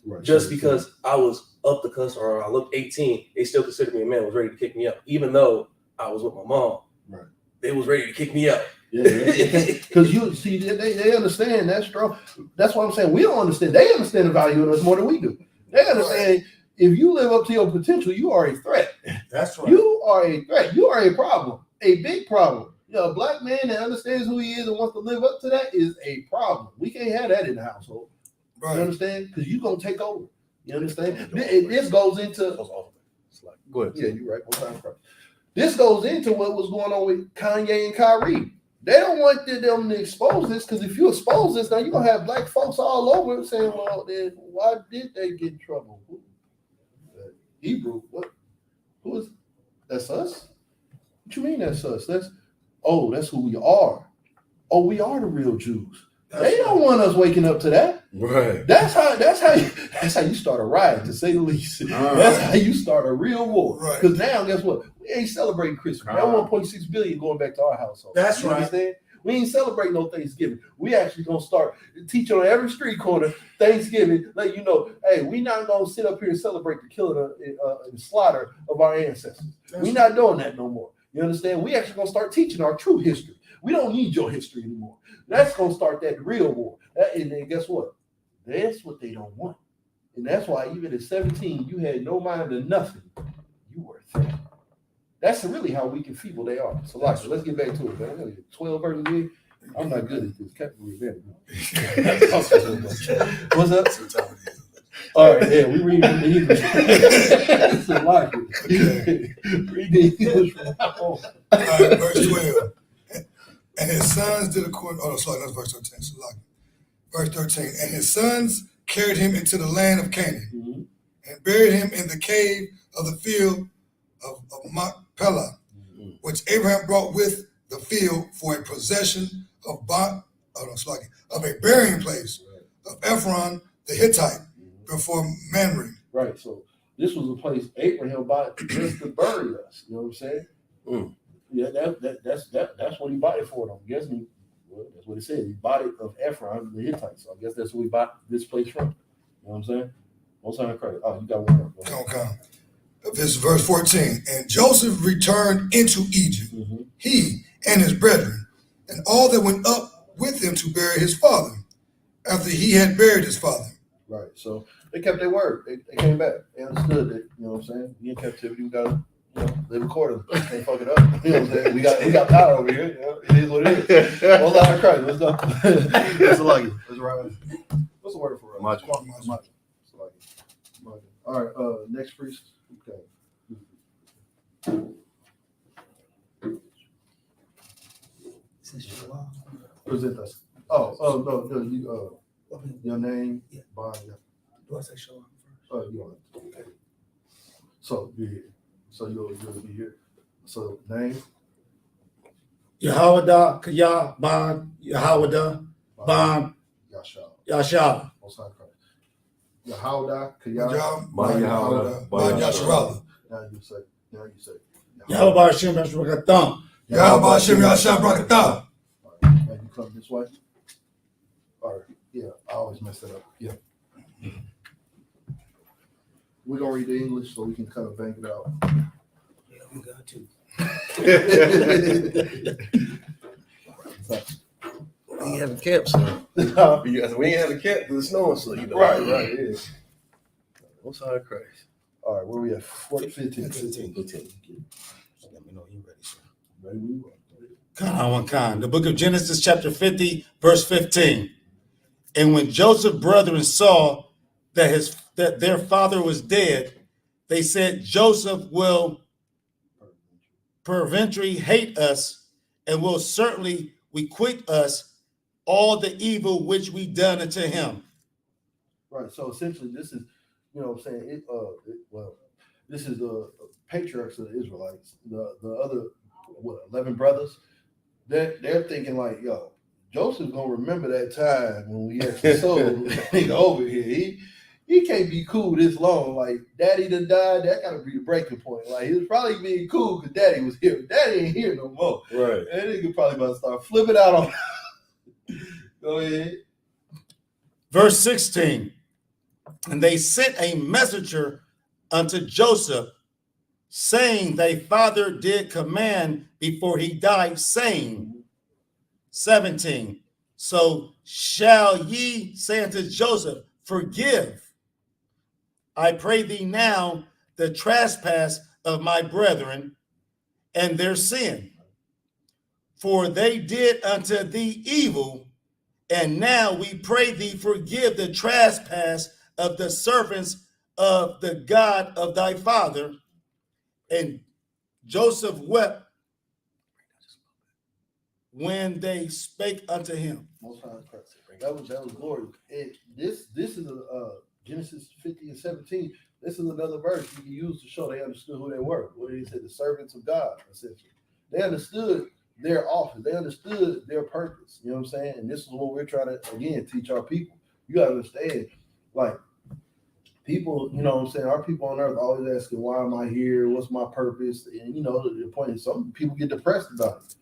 Right. Just because I was up the cusp or I looked 18, they still considered me a man, was ready to kick me out. Even though I was with my mom, Right. they was ready to kick me out. Yeah, because you see, they understand that's strong. That's what I'm saying. We don't understand. They understand the value in us more than we do. They understand if you live up to your potential, you are a threat. That's right. You are a threat. You are a problem, a big problem. You know, a black man that understands who he is and wants to live up to that is a problem. We can't have that in the household. You understand? Because you're going to take over. You understand? This goes into... Go ahead. Yeah, you're right. This goes into what was going on with Kanye and Kyrie. They don't want them to expose this, because if you expose this, now you're going to have black folks all over saying, well, then why did they get in trouble? Hebrew, what? Who is? That's us? What you mean that's us? That's who we are. Oh, we are the real Jews. They don't want us waking up to that. Right. That's how you start a riot, to say the least. That's how you start a real war. Right. Because now, guess what? We ain't celebrating Christmas. That 1.6 billion going back to our household. That's You right. understand? We ain't celebrating no Thanksgiving. We actually gonna start teaching on every street corner Thanksgiving. Let you know, hey, we not gonna sit up here and celebrate the killing and slaughter of our ancestors. We not doing that no more. You understand? We actually gonna start teaching our true history. We don't need your history anymore. That's gonna start that real war. And then guess what? That's what they don't want. And that's why even at 17, you had no mind of nothing. You were a threat. That's really how weak and feeble they are. So, let's get back to it, man. I gotta get 12 verses in. I'm not good at this. What's up? All right, yeah, we read from the English. It's a lot. Read the English from now on. All right, verse 12. And his sons did according. Oh, sorry, that's verse 13. So verse 13. And his sons carried him into the land of Canaan, and buried him in the cave of the field of Machpelah, which Abraham brought with the field for a possession of a burying place of Ephron the Hittite before Mamre. Right. So this was a place Abraham bought just to bury us. You know what I'm saying? Yeah, that's what he bought it for. I'm guessing that's what it said. He bought it of Ephron the Hittite. So I guess that's where he bought this place from. You know what I'm saying? Most time credit. Oh, you got one more. Okay. This is verse 14. And Joseph returned into Egypt, he and his brethren, and all that went up with him to bury his father, after he had buried his father. Right. So they kept their word. They came back. They understood that. You know what I'm saying? We in captivity. We got to live accordingly. Can't fuck it up. You know what I'm saying? We got power over here. You know? It is what it is. All out of Christ. Let's go. Let's like it. Let's ride. What's the word for it? Magic. All right. Next priest. Okay. Present us. No, you your name, bond. Do I say shalom Oh, you want it. Okay. So you're here. So you'll be here. So name. Yahawada, Kaya, Ban, Yahawada, Ban, Yasha. Yasha. Most High Christ. Yahawada, Kaya. Yahawada, Yahawada. Now you say. Yahawah Hashem Yashwakatam. Yahweh Hashem Yahshua Barakatah. Now you come this way. All right. Yeah, I always mess it up. Yeah. We're gonna read the English so we can kind of bank it out. Yeah, we got to. We ain't having camp, so we ain't having camp because it's snowing, so you know. Right, yeah. Most High Christ. All right, where we at? 15. Let me know you ready, sir. Ready, we will. Khan. The book of Genesis, chapter 50, verse 15. And when Joseph's brethren saw that their father was dead, they said, Joseph will peradventure hate us, and will certainly requite us all the evil which we done unto him. Right. So essentially, this is, you know what I'm saying? This is the patriarchs of the Israelites. The other 11 brothers. They're thinking like, yo, Joseph's gonna remember that time when we actually sold nigga over here. He can't be cool this long. Like, daddy done died. That gotta be the breaking point. Like, he was probably being cool because daddy was here. Daddy ain't here no more. Right. And that nigga probably about to start flipping out on. Go ahead. Verse 16. And they sent a messenger unto Joseph, saying, thy father did command before he died, saying, 17. So shall ye say unto Joseph, forgive, I pray thee now, the trespass of my brethren and their sin. For they did unto thee evil, and now we pray thee forgive the trespass of the servants of the God of thy father. And Joseph wept when they spake unto him. Most High Christ. That was glory. This is Genesis 50 and 17. This is another verse you can use to show they understood who they were. What did he say? The servants of God, essentially. They understood their office. They understood their purpose. You know what I'm saying? And this is what we're trying to, again, teach our people. You got to understand, like, people, you know what I'm saying? Our people on earth always asking, why am I here? What's my purpose? And, you know, the point is some people get depressed about it.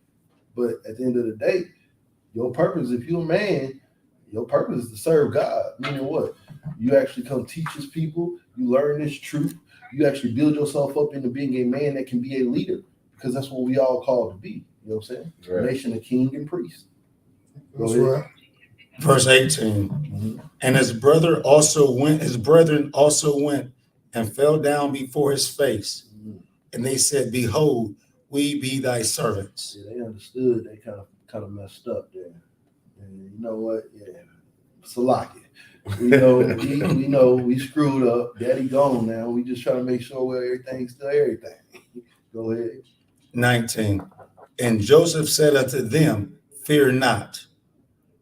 But at the end of the day, your purpose, if you're a man, your purpose is to serve God. Meaning what? You actually come teach his people. You learn this truth. You actually build yourself up into being a man that can be a leader, because that's what we all called to be. You know what I'm saying? Right. A nation of king and priest. That's right. Verse 18. And his brethren also went and fell down before his face. And they said, behold, we be thy servants. Yeah, they understood. They kind of messed up there. And you know what? Yeah, Salaki. We know we screwed up. Daddy gone now. We just trying to make sure everything's still everything. Go ahead. 19. And Joseph said unto them, fear not,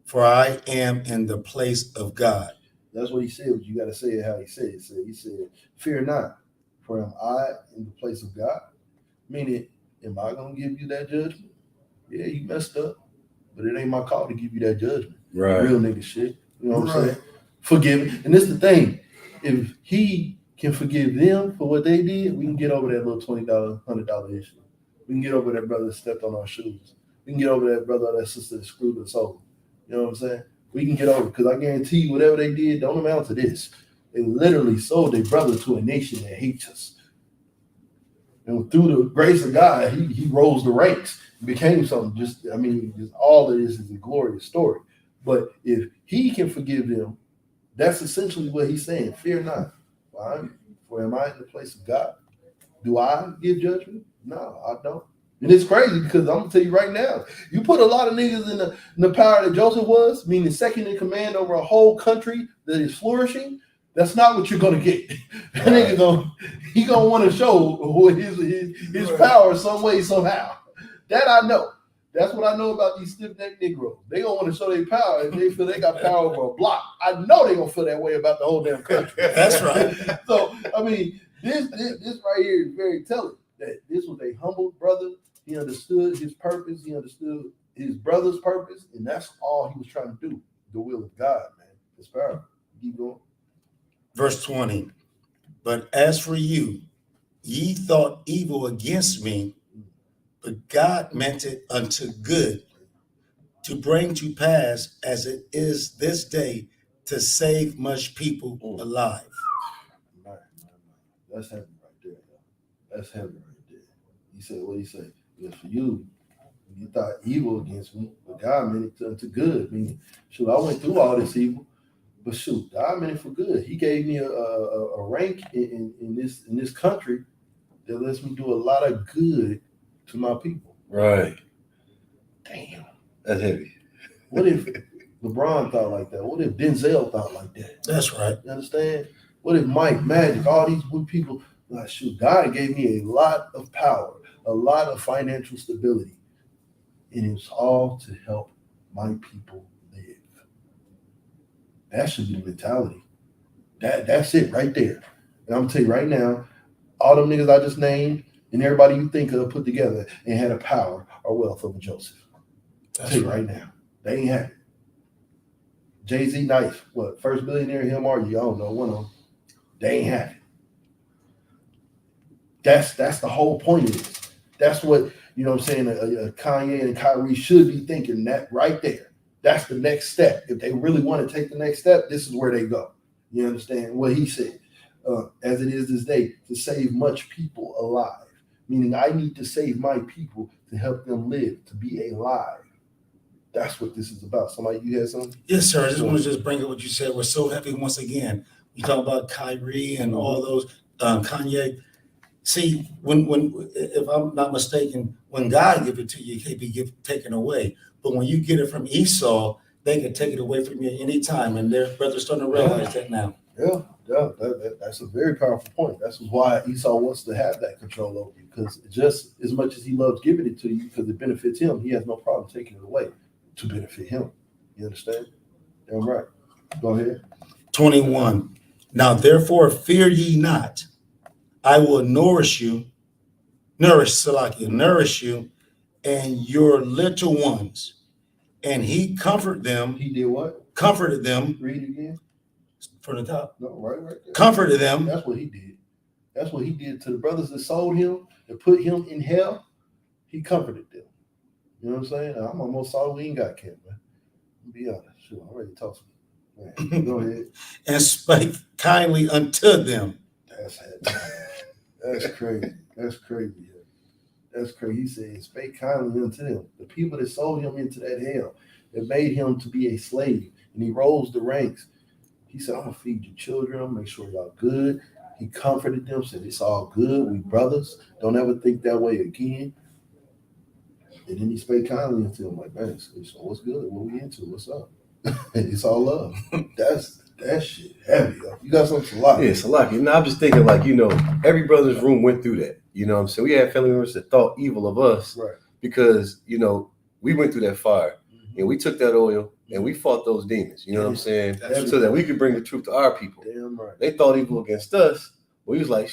for I am in the place of God. That's what he said, but you got to say it how he said it. He said, fear not, for am I in the place of God? Meaning, am I going to give you that judgment? Yeah, you messed up, but it ain't my call to give you that judgment. Right. Real nigga shit. You know what I'm saying? Forgive. And this is the thing. If he can forgive them for what they did, we can get over that little $20, $100 issue. We can get over that brother that stepped on our shoes. We can get over that brother or that sister that screwed us over. You know what I'm saying? We can get over it, because I guarantee you whatever they did don't amount to this. They literally sold their brother to a nation that hates us. And through the grace of God, he rose the ranks, became something. Just all of this is a glorious story. But if he can forgive them, that's essentially what he's saying. Fear not. For am I in the place of God? Do I give judgment? No, I don't. And it's crazy, because I'm gonna tell you right now, you put a lot of niggas in the power that Joseph was, meaning second in command over a whole country that is flourishing. That's not what you're gonna get. That nigga gonna want to show his power some way, somehow. That I know. That's what I know about these stiff-necked Negroes. They gonna want to show their power, and they feel they got power over a block. I know they gonna feel that way about the whole damn country. That's right. So this right here is very telling. That this was a humble brother. He understood his purpose. He understood his brother's purpose, and that's all he was trying to do. The will of God, man. It's powerful. Keep going. Verse 20. But as for you, ye thought evil against me, but God meant it unto good, to bring to pass as it is this day, to save much people alive. Man. That's heaven right there. That's heaven right there. He said, what he say? Yes, for you thought evil against me, but God meant it unto good. Meaning, shoot, I went through all this evil, but shoot, God meant it for good. He gave me a rank in this country that lets me do a lot of good to my people. Right. Damn. That's heavy. What if LeBron thought like that? What if Denzel thought like that? That's right. You understand? What if Mike, Magic, all these good people, like, shoot, God gave me a lot of power, a lot of financial stability, and it's all to help my people live. That should be the mentality. That's it right there. And I'm gonna tell you right now, all them niggas I just named and everybody you think of put together and had a power or wealth over Joseph. I'll tell you right now, they ain't have it. Jay-Z, Knife, what, first billionaire, him or you? I don't know, one of them. They ain't have it. That's the whole point of this. That's what, you know what I'm saying, a Kanye and Kyrie should be thinking, that right there. That's the next step. If they really want to take the next step, this is where they go. You understand what he said? As it is this day, to save much people alive. Meaning I need to save my people to help them live, to be alive. That's what this is about. Somebody, you had something? Yes, sir. I just want to bring up what you said. We're so heavy once again. You talk about Kyrie and all those, Kanye. See, when if I'm not mistaken, when God give it to you, it can't be taken away. But when you get it from Esau, they can take it away from you anytime, and their brothers starting to realize that now. Yeah, that's a very powerful point. That's why Esau wants to have that control over you, because just as much as he loves giving it to you because it benefits him, he has no problem taking it away to benefit him. You understand? Damn right. Go ahead. 21. Now therefore fear ye not. I will nourish you, and your little ones. And he comforted them. He did what? Comforted them. Read it again. From the top. No, right there. Comforted them. That's what he did. That's what he did to the brothers that sold him and put him in hell. He comforted them. You know what I'm saying? I'm almost sorry we ain't got Kent, man. Be honest. Sure, I'm ready to talk to you. Man, go ahead. And spake kindly unto them. That's crazy. That's crazy. That's crazy. He said, spake kindly unto them. The people that sold him into that hell, that made him to be a slave, and he rose the ranks. He said, I'm going to feed your children. I'm going to make sure y'all good. He comforted them, said, it's all good. We brothers. Don't ever think that way again. And then he spake kindly unto them, like, man, so what's good? What we into? What's up? It's all love. That shit heavy, yo. You got something to like. Yeah, it's a lot. I'm just thinking, like, every brother's room went through that. You know what I'm saying? We had family members that thought evil of us, Right. because, we went through that fire. And we took that oil and we fought those demons. You know what I'm saying? That's So that we could bring the truth to our people. Damn right. They thought evil against us. We was like,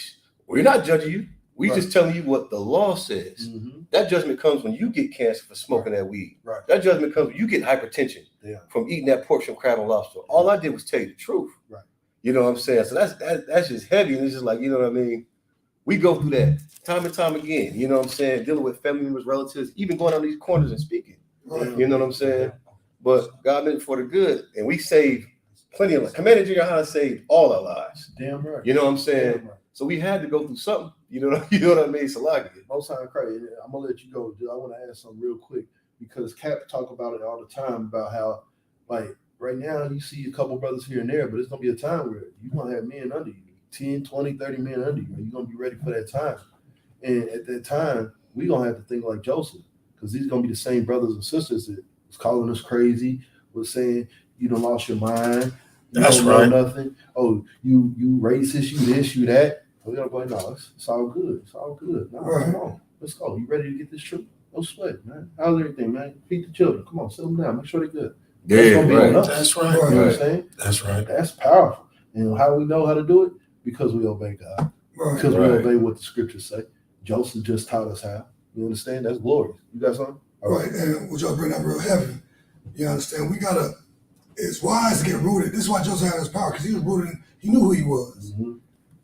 we're not judging you. We Right. just telling you what the law says. Mm-hmm. That judgment comes when you get cancer for smoking that weed. Right. That judgment comes when you get hypertension from eating that pork, shrimp, crab, and lobster. All I did was tell you the truth. Right. You know what I'm saying? So that's just heavy. And it's just like, you know what I mean? We go through that time and time again. You know what I'm saying? Dealing with family members, relatives, even going on these corners and speaking. Right. You know what I'm saying? But God meant it for the good. And we saved plenty of lives. Commander Junior High saved all our lives. Damn right. You know what I'm saying? Damn right. So we had to go through something. You know what I mean? So like Most time crazy. I'm gonna let you go. Dude. I want to add something real quick because Cap talk about it all the time about how, like, right now you see a couple brothers here and there, but it's gonna be a time where you're gonna have men under you, 10, 20, 30 men under you, and you're gonna be ready for that time. And at that time, we're gonna have to think like Joseph, because these gonna be the same brothers and sisters that was calling us crazy, was saying you done lost your mind. You That's don't right. know nothing. Oh, you racist, you this, you that. We're gonna go, no, it's all good. It's all good. No, Right. come on. Let's go. You ready to get this trip? No sweat, man. How's everything, man? Feed the children. Come on, sit them down. Make sure they're good. That's gonna be on us. That's You right. know what I'm Right. saying? That's right. That's powerful. And how we know how to do it? Because we obey God. Right. Because Right. we obey what the scriptures say. Joseph just taught us how. You understand? That's glorious. You got something? All Right, and what y'all bring up real heavy. You understand? It's wise to get rooted. This is why Joseph had his power, because he was rooted he knew who he was. Mm-hmm.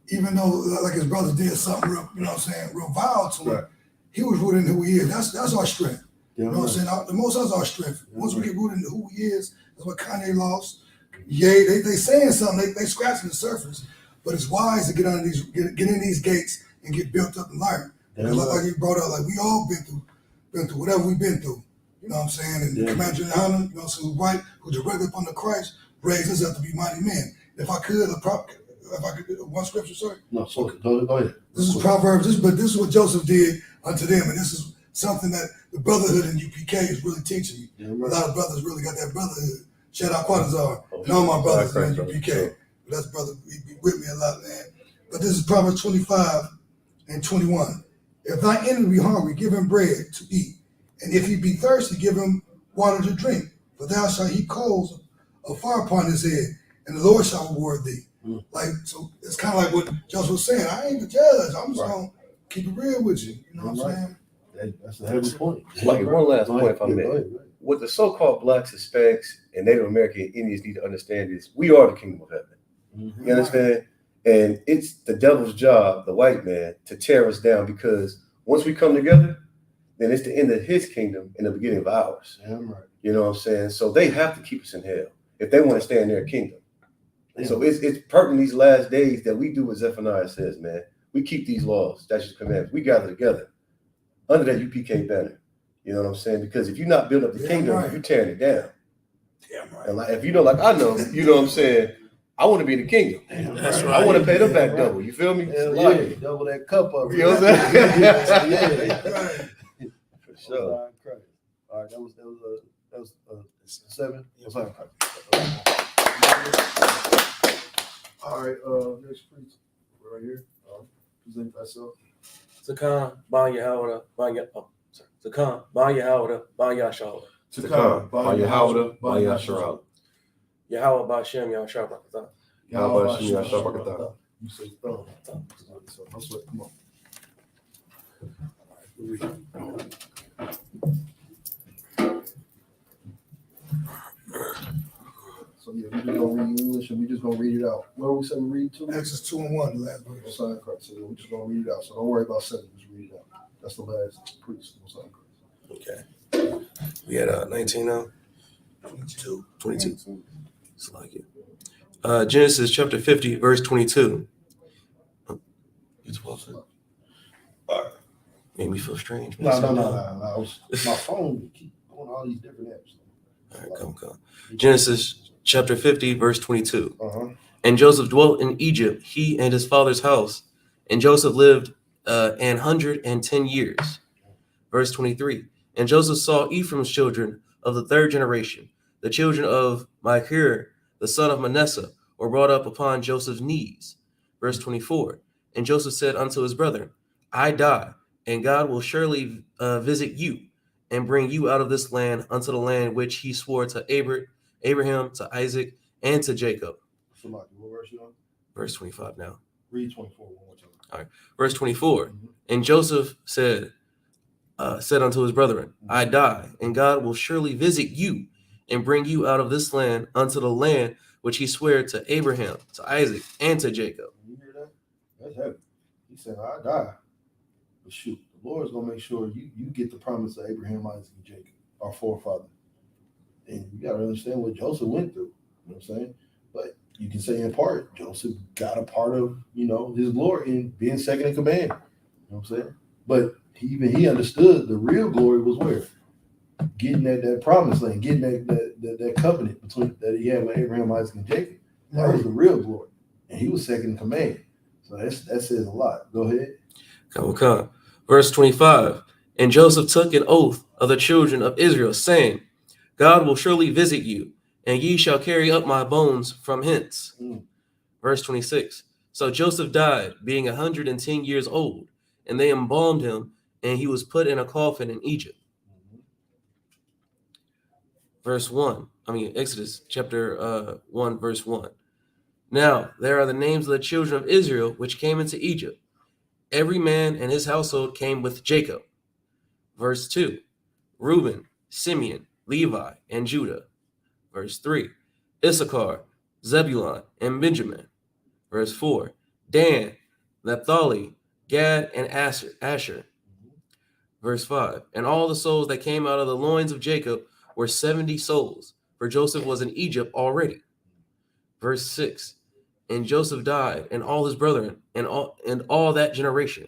Even though like his brothers did something real, you know what I'm saying, real vile to him, Right. he was rooted in who he is. That's our strength. You You know what I'm saying? The most is our strength. Once we get rooted into who he is, that's what Kanye lost. Yeah, they saying something, they scratching the surface. But it's wise to get under these get in these gates and get built up and learn. Yeah, Like you brought up, like we all been through whatever we've been through. You know what I'm saying? And Yeah. Commander Hunter, you know what I'm saying, who directly upon the Christ, raised us up to be mighty men. If I could one scripture, sorry. No, so go ahead. This is Proverbs, but this is what Joseph did unto them, and this is something that the brotherhood in UPK is really teaching me. Yeah, A right. lot of brothers really got that brotherhood. Shout out Quatazar and all my brothers in UPK. That's brother, he be with me a lot, man. But this is Proverbs 25:21. If thy enemy be hungry, give him bread to eat. And if he be thirsty, give him water to drink. For thou shalt heap coals of fire upon his head, and the Lord shall reward thee. Mm. Like, so it's kind of like what Joseph was saying. I ain't the judge. I'm just Right. going to keep it real with you. You know what I'm Right. saying? That's a heavy point. Like one last Go point, ahead. if I Yeah, may. go ahead. What the so-called blacks, Hispanics, and Native American Indians need to understand is we are the kingdom of heaven. Mm-hmm. You understand? And it's the devil's job, the white man, to tear us down, because once we come together, then it's the end of his kingdom and the beginning of ours. Damn right. You know what I'm saying? So they have to keep us in hell if they want to stay in their kingdom. So it's pertinent these last days that we do what Zephaniah says, man. We keep these laws, statutes, commandments. We gather together under that UPK banner. You know what I'm saying? Because if you're not building up the Damn kingdom, right. you're tearing it down. Damn right. And like, if you know, like I know, you know what I'm saying? I want to be in the kingdom. That's I right. want to pay them back Right. double. You feel me? Hell Like yeah, it. double that cup up. You know what I'm saying? Yeah. Right. For sure. All right, that was 7. Yeah. All right, next please. Right here. Present myself. Zakan, Ban Yahawada, Zakan, Ban Yahawada, Ban Yashawada. Takam, Yahawada, Yasharal. Yahawah Bashem Yashabakata. Yahweh Hashem Yashabakata. You say thumb. So no sweat. Come on. So yeah, we just gonna read English and we just gonna read it out. What do we say we read to? Exodus 2:1, the last verse. Sign Christ. So we're just gonna read it out. So don't worry about 7. Just read it out. That's the last priest. Sign Christ. Okay. We at 19 now? 22. It's like it. Genesis chapter 50, verse 22. It's well said. Made me feel strange. man. No. My phone keep going all these different apps. All right, come. Genesis chapter 50, verse 22. Uh-huh. And Joseph dwelt in Egypt, he and his father's house. And Joseph lived 110 years. Verse 23. And Joseph saw Ephraim's children of the third generation. The children of Machir, the son of Manasseh, were brought up upon Joseph's knees. Verse 24. And Joseph said unto his brethren, I die, and God will surely visit you, and bring you out of this land unto the land which he swore to Abraham, to Isaac, and to Jacob. What verse you on? Verse 25 now. Read 24 one more time. Verse 24. Mhm. And Joseph said unto his brethren, I die, and God will surely visit you and bring you out of this land unto the land which he sware to Abraham, to Isaac, and to Jacob. You hear that? That's heavy. He said, I die. But shoot, the Lord's gonna make sure you get the promise of Abraham, Isaac, and Jacob, our forefather. And you gotta understand what Joseph went through. You know what I'm saying? But you can say in part, Joseph got a part of, his glory in being second in command. You know what I'm saying? But he understood the real glory was where? Getting that promised land, getting that covenant between that he had with Abraham, Isaac, and Jacob. That was the real glory. And he was second in command. So that says a lot. Go ahead. Come. Verse 25. And Joseph took an oath of the children of Israel, saying, God will surely visit you, and ye shall carry up my bones from hence. Verse 26. So Joseph died, being 110 years old, and they embalmed him, and he was put in a coffin in Egypt. Exodus chapter 1, verse 1. Now there are the names of the children of Israel which came into Egypt. Every man and his household came with Jacob. Verse 2. Reuben, Simeon, Levi, and Judah. Verse 3. Issachar, Zebulun, and Benjamin. Verse 4. Dan, Naphtali, Gad, and Asher. Verse 5. And all the souls that came out of the loins of Jacob were 70 souls, for Joseph was in Egypt already. Verse 6. And Joseph died, and all his brethren, and all that generation.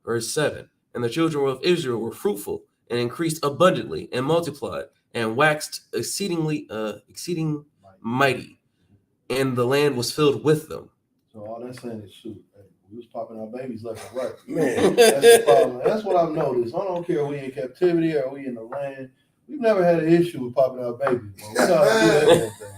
Verse 7. And the children of Israel were fruitful, and increased abundantly, and multiplied, and waxed exceeding mighty, and the land was filled with them. So all that's saying is, shoot, hey, we was popping our babies left and right. Man. That's the problem. That's what I've noticed. I don't care if we in captivity or we in the land. We've never had an issue with popping our babies. Well, we know how to do that damn thing.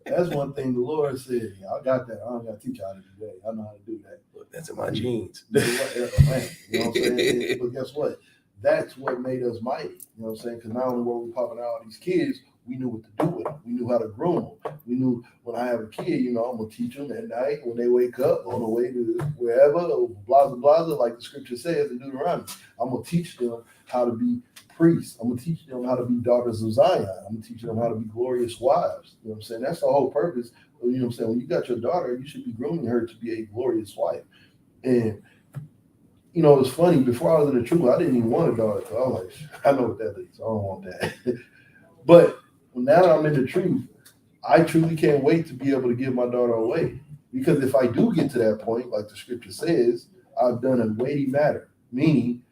That's one thing the Lord said. I got that. I don't got to teach y'all how to do that. I know how to do that. That's in my genes. Man, you know what I'm saying? But guess what? That's what made us mighty. You know what I'm saying? Because not only were we popping out all these kids, we knew what to do with them. We knew how to groom them. We knew when I have a kid, I'm going to teach them at night when they wake up on the way to wherever, blah, blah, blah, like the scripture says in Deuteronomy. I'm going to teach them how to be priests. I'm going to teach them how to be daughters of Zion. I'm going to teach them how to be glorious wives. You know what I'm saying? That's the whole purpose. You know what I'm saying? When you got your daughter, you should be grooming her to be a glorious wife. And it's funny, before I was in the truth, I didn't even want a daughter. So I was like, I know what that is. I don't want that. But now that I'm in the truth, I truly can't wait to be able to give my daughter away. Because if I do get to that point, like the scripture says, I've done a weighty matter. Meaning,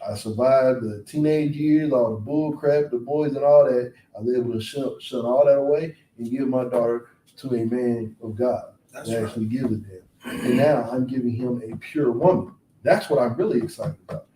I survived the teenage years, all the bull crap, the boys and all that. I was able to shun all that away and give my daughter to a man of God. That's that right. actually gives it them. And now I'm giving him a pure woman. That's what I'm really excited about.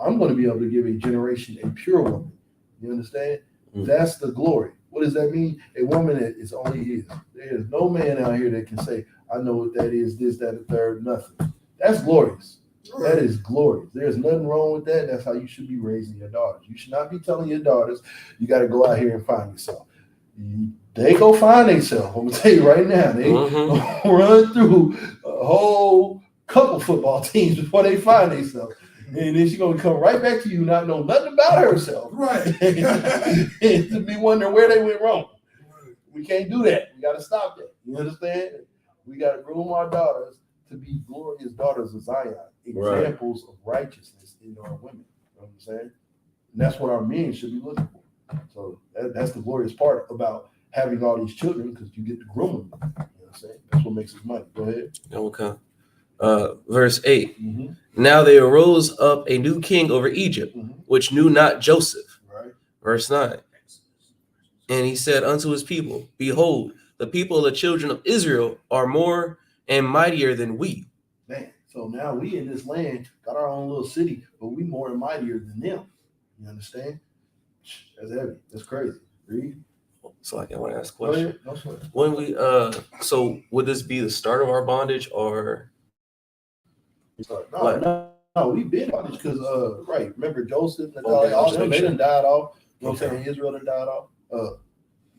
I'm going to be able to give a generation a pure woman. You understand? Mm. That's the glory. What does that mean? A woman that is only his. There's no man out here that can say, I know what that is, this, that, and third, nothing. That's glorious. That is glorious. There's nothing wrong with that. That's how you should be raising your daughters. You should not be telling your daughters, you got to go out here and find yourself. They go find themselves. I'm going to tell you right now. They run through a whole couple football teams before they find themselves. And then she's going to come right back to you, not know nothing about herself. Right. And to be wondering where they went wrong. We can't do that. We got to stop that. You understand? We got to groom our daughters to be glorious daughters of Zion, examples of righteousness in our women. You know what I'm saying? And that's what our men should be looking for. So that's the glorious part about having all these children, because you get to groom them. You know what I'm saying? That's what makes us money. Go ahead. Okay. Verse 8. Mm-hmm. Now there arose up a new king over Egypt, which knew not Joseph. Right. Verse 9. And he said unto his people, Behold, the people of the children of Israel are more and mightier than we. Man, so now we in this land got our own little city, but we more and mightier than them. You understand? That's heavy. That's crazy. Read. So I want to ask a Go question. ahead. No sweat. When we so would this be the start of our bondage, or No, we've been on this because right. Remember Joseph and Okay, all just them, make they sure. done died off. You know what I'm Okay. saying? Israel done died off.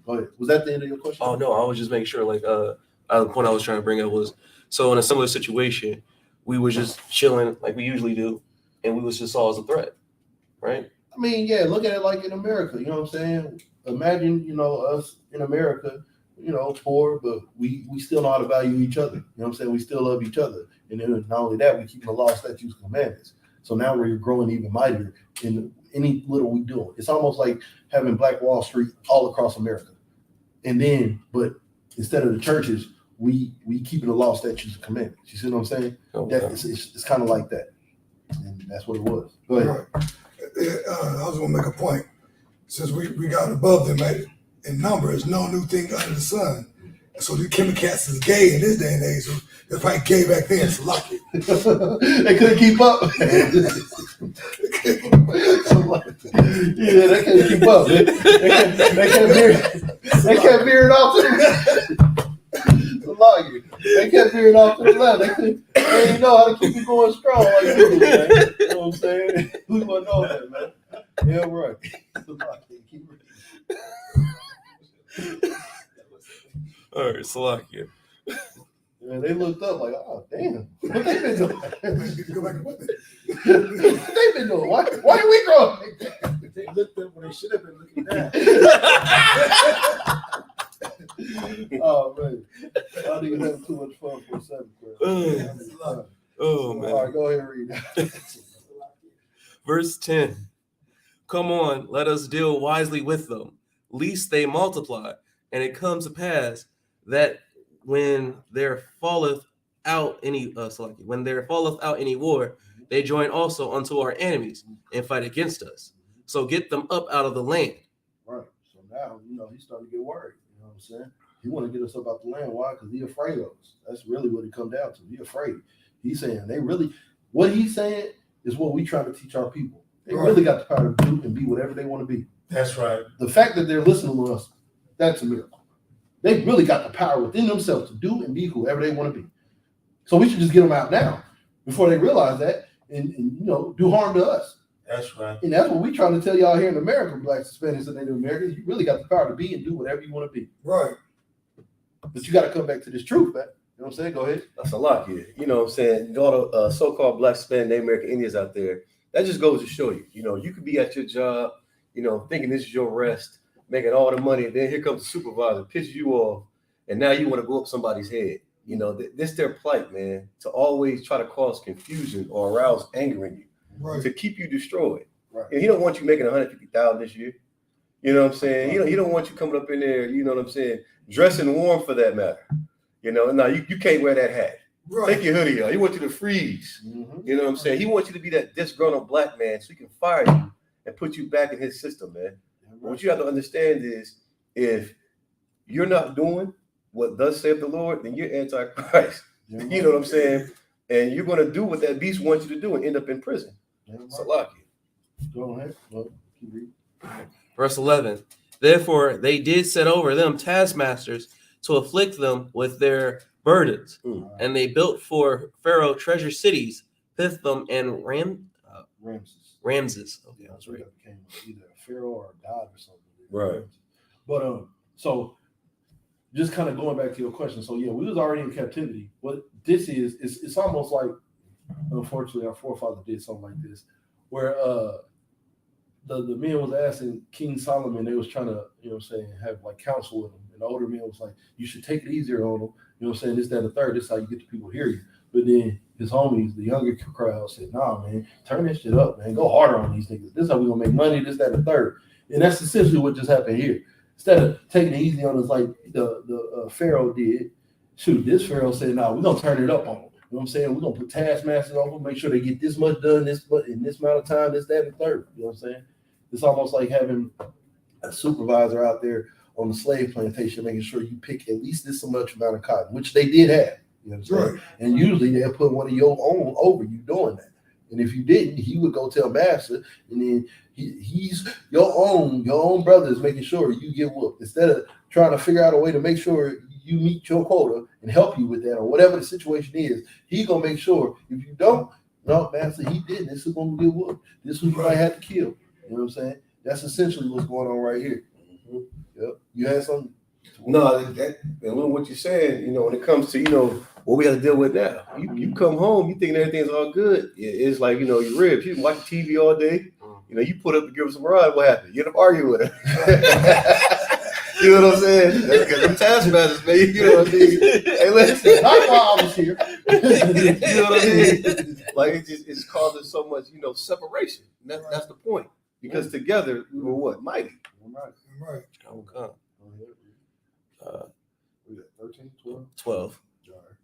Go ahead. Was that the end of your question? Oh no, I was just making sure. Like, the point I was trying to bring up was, so in a similar situation, we were just chilling like we usually do, and we was just saw as a threat, right? I mean, yeah, look at it like in America. You know what I'm saying? Imagine, us in America, poor, but we still know how to value each other. You know what I'm saying? We still love each other. And then not only that, we keep the law, statutes, and commandments. So now we're growing even mightier in any little we do. It's almost like having Black Wall Street all across America. And then, but instead of the churches, we keeping the law, statutes, and commandments. You see what I'm saying? Oh, It's kind of like that. And that's what it was. Go ahead. Right. I was going to make a point. Since we got above them in numbers, no new thing under the sun. So the Chemicats is gay in this day and age. So they're probably gay back then. It's lucky. They couldn't keep up. Yeah, they couldn't keep up. They kept veering off to the lawyer. They kept veering off to the left. They didn't know how to keep it going strong like we do, man. You know what I'm saying? We wouldn't know that, man. Yeah, right. All right, Salakia. Yeah, they looked up like, oh, damn. What they been doing? Go back and what What they been doing? Why did we grow up like that? they looked up when they should have been looking down. Oh, man. I don't even have too much fun for a seventh grade. Oh man. All right, go ahead and read that. Verse 10. Come on, let us deal wisely with them, lest they multiply. And it comes to pass that when there falleth out any war, they join also unto our enemies and fight against us. So get them up out of the land. Right. So now, he's starting to get worried. You know what I'm saying? He want to get us up out the land. Why? Because he's afraid of us. That's really what it comes down to. He's afraid. He's saying what he's saying is what we try to teach our people. They really got the power to do and be whatever they want to be. That's right. The fact that they're listening to us, that's a miracle. They really got the power within themselves to do and be whoever they want to be. So we should just get them out now before they realize that and do harm to us. That's right. And that's what we trying to tell y'all here in America, Blacks, Hispanics, and Native Americans. You really got the power to be and do whatever you want to be. Right. But you got to come back to this truth, man. You know what I'm saying? Go ahead. That's a lot here. You know what I'm saying? All the so-called Black, Hispanic, Native American Indians out there, that just goes to show you, you could be at your job, thinking this is your rest, making all the money, and then here comes the supervisor, pisses you off, and now you want to go up somebody's head. This their plight, man, to always try to cause confusion or arouse anger in you, Right. to keep you destroyed. Right. And he don't want you making $150,000 this year. You know what I'm saying? He don't want you coming up in there, you know what I'm saying, dressing warm for that matter. No, you can't wear that hat. Right. Take your hoodie off. He wants you to freeze. Mm-hmm. You know what I'm saying? He wants you to be that disgruntled black man so he can fire you and put you back in his system, man. What you have to understand is if you're not doing what thus saith the Lord, then you're anti-Christ. Yeah, You know what I'm saying? And you're going to do what that beast wants you to do and end up in prison. So lucky. Go ahead. Well, keep reading. Verse 11. Therefore they did set over them taskmasters to afflict them with their burdens. And they built for Pharaoh treasure cities, Pithom and Ramses. Okay, I was right. Became either a pharaoh or a god or something. Right. But so just kind of going back to your question. So yeah, we was already in captivity. What this is, it's almost like, unfortunately, our forefather did something like this, where the men was asking King Solomon, they was trying to, have like counsel with him. And the older men was like, you should take it easier on them. You know what I'm saying? This, that, and the third. This is how you get the people to hear you. But then his homies, the younger crowd, said, nah, man, turn this shit up, man. Go harder on these niggas. This is how we gonna make money, this, that, and the third. And that's essentially what just happened here. Instead of taking it easy on us like the Pharaoh did, this Pharaoh said, nah, we're gonna turn it up on them. You know what I'm saying? We're gonna put taskmasters on them, make sure they get this much done in this amount of time, this, that, and the third. You know what I'm saying? It's almost like having a supervisor out there on the slave plantation, making sure you pick at least this much amount of cotton, which they did have. You know what I'm saying? Right. And usually they'll put one of your own over you doing that. And if you didn't, he would go tell master, and then he's your own brother is making sure you get whooped. Instead of trying to figure out a way to make sure you meet your quota and help you with that, or whatever the situation is, he's gonna make sure if you don't, no, master, he did. This is gonna get whooped. This is who you might have to kill. You know what I'm saying? That's essentially what's going on right here. You Yep. You had something? No, that and look what you're saying, you know, when it comes to, you know, what we have to deal with now. You come home, you thinking everything's all good. It's like, you know, your ribs, you watch TV all day, you know, you put up to give us some ride, what happened? You end up arguing with her. You know what I'm saying? That's because them taskmasters, man. You know what I mean? Hey, listen, not while I was here. You know what I mean? Like it's causing so much, you know, separation. That's the point. Because together we were what? Mighty. Right. Okay. We got 13, 12. 12.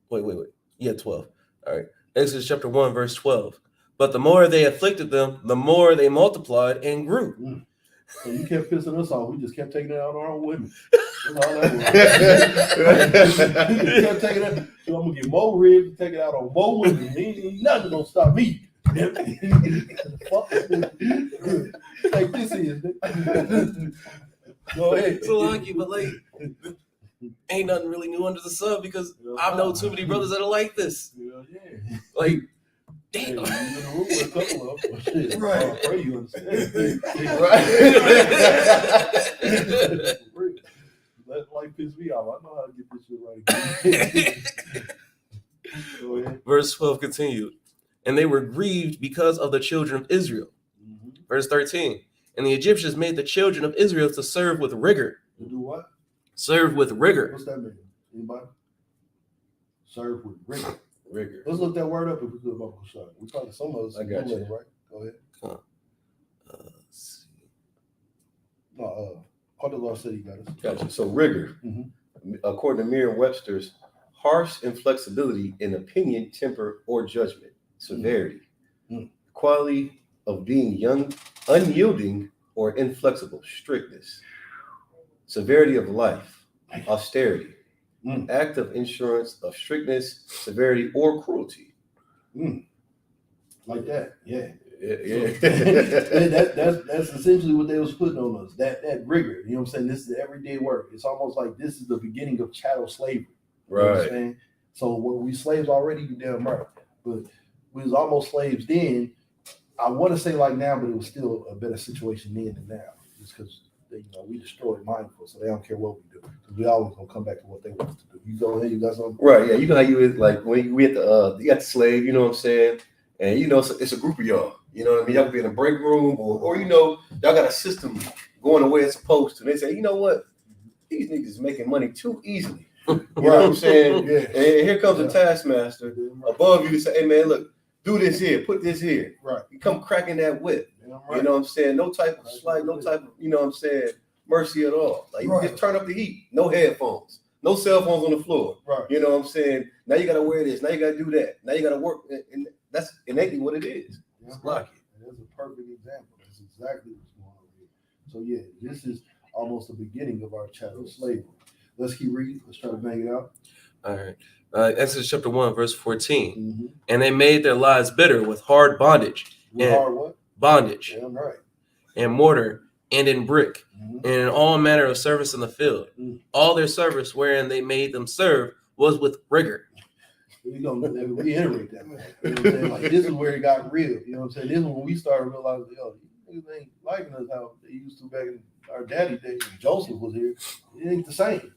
All Wait. Yeah, 12. All right. Exodus chapter 1, verse 12. But the more they afflicted them, the more they multiplied and grew. right. So you kept pissing us off. We just kept taking it out on our own women. That's all that was. You kept taking it. So I'm gonna get more ribs and take it out on more women. Ain't nothing gonna stop me. Fuck this. Take this is. Go ahead. So lucky, but like, ain't nothing really new under the sun because I know too many brothers that are like this. Yeah. Like, Hey, damn. you in the room with a couple of them. Shit. Right. I pray you understand. Right. Let life piss me off. I know how to get this shit right. Go ahead. Verse 12 continued. And they were grieved because of the children of Israel. Mm-hmm. Verse 13. And the Egyptians made the children of Israel to serve with rigor. To do what? Serve with rigor. What's that mean? Anybody? Serve with rigor. Rigor. Let's look that word up if we could, Uncle Sean. We probably some of us. I got you. Right? Go ahead. Let's see. No, what the Lord said he got us. Gotcha. So rigor, according to Merriam-Webster's, harsh inflexibility in opinion, temper, or judgment. Severity, quality of being young, unyielding, or inflexible. Strictness, severity of life, austerity, act of insurance of strictness, severity, or cruelty. Like that, yeah. Yeah. That's essentially what they was putting on us. That rigor. You know what I'm saying? This is everyday work. It's almost like this is the beginning of chattel slavery. You know what I'm saying? So were we slaves already? You damn right. But we was almost slaves then. I want to say like now, but it was still a better situation then than now. Just because we destroyed mindful, so they don't care what we do. Because we always gonna come back to what they want us to do. You go ahead, you got something? Right, yeah. You know how you is like when we at the you got the slave, you know what I'm saying? And you know it's a group of y'all. You know what I mean? Y'all could be in a break room or you know, y'all got a system going the way it's supposed to. And they say, you know what? These niggas is making money too easily. You know what I'm saying? Yeah. And here comes a taskmaster above you to say, hey man, look, do this here, put this here. Right. You come cracking that whip. Right. You know what I'm saying? No type of slight, no type of, you know what I'm saying, mercy at all. Like you just turn up the heat. No headphones. No cell phones on the floor. Right. You know what I'm saying? Now you gotta wear this. Now you gotta do that. Now you gotta work. And that's innately what it is. That's right. That's a perfect example. That's exactly what's going on here. So yeah, this is almost the beginning of our chattel slavery. Let's keep reading. Let's try to bang it out. All right. Exodus chapter 1, verse 14. And they made their lives bitter with hard bondage. With hard what? Bondage. Yeah, I'm right. And mortar and in brick and in all manner of service in the field. All their service wherein they made them serve was with rigor. We're gonna reiterate that, man. You know what I'm saying? Like this is where it got real. You know what I'm saying? This is when we started realizing, these niggas ain't liking us how they used to back in our daddy days when Joseph was here. It ain't the same.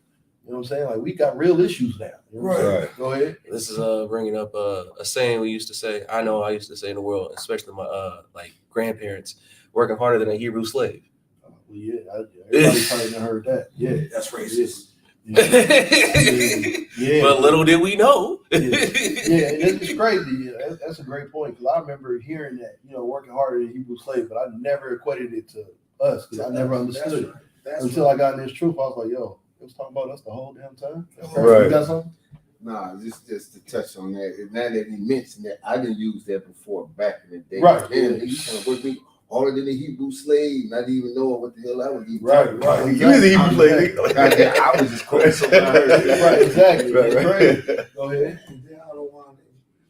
You know what I'm saying? Like we got real issues now. You know what I'm saying? Go ahead. This is bringing up a saying we used to say. I know I used to say in the world, especially my like grandparents, working harder than a Hebrew slave. Well, yeah, everybody probably done heard that. Yeah, That's racist. Yeah. But little did we know. Yeah, it's crazy. Yeah, that's a great point because I remember hearing that, working harder than Hebrew slave, but I never equated it to us because I never understood it until I got in this truth. I was like, yo, it was talking about us the whole damn time. Right. You got something? Nah, just to touch on that. Now that he mentioned that, I didn't use that before back in the day. Right. Man, he kind of worked me harder than a Hebrew slave, not even knowing what the hell I was eating. Right. You was a Hebrew slave. I was just close. Right, exactly. Right. Go ahead. And then I don't want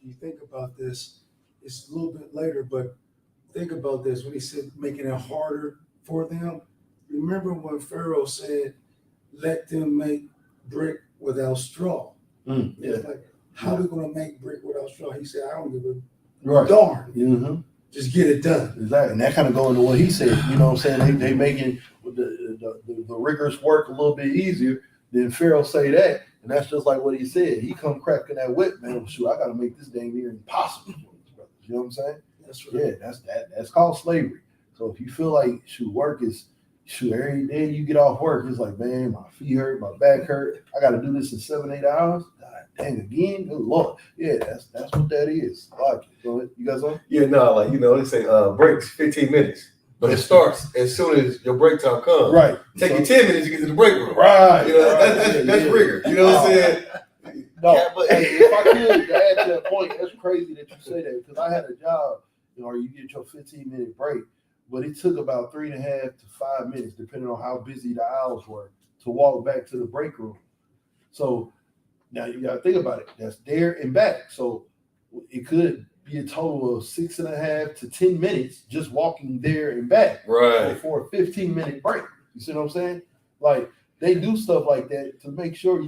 you think about this. It's a little bit later, but think about this. When he said making it harder for them, remember when Pharaoh said, "Let them make brick without straw." Yeah. It's like, how are we going to make brick without straw? He said, "I don't give a Right. darn." Mm-hmm. Just get it done. Exactly. And that kind of go into what he said. You know what I'm saying? They making the rigorous work a little bit easier. Then Pharaoh say that, and that's just like what he said. He come cracking that whip, man. Shoot, I got to make this dang near impossible for these brothers. You know what I'm saying? That's right. Yeah, that's called slavery. So if you feel like work is every day you get off work, it's like, man, my feet hurt, my back hurt. I got to do this in 7-8 hours. God dang, again, good Lord. Yeah, that's what that is. I like it. Go ahead. You guys on? Yeah, no, like, they say breaks 15 minutes, but it starts as soon as your break time comes. Right. Take you 10 minutes to get to the break room. Right. That's rigor. You know what I'm saying? No, Yeah, but- hey, if I could add to that point, that's crazy that you say that because I had a job, or you get your 15-minute break, but it took about 3.5 to 5 minutes, depending on how busy the hours were, to walk back to the break room. So now you got to think about it. That's there and back. So it could be a total of 6.5 to 10 minutes just walking there and back Right. for a 15-minute break. You see what I'm saying? Like they do stuff like that to make sure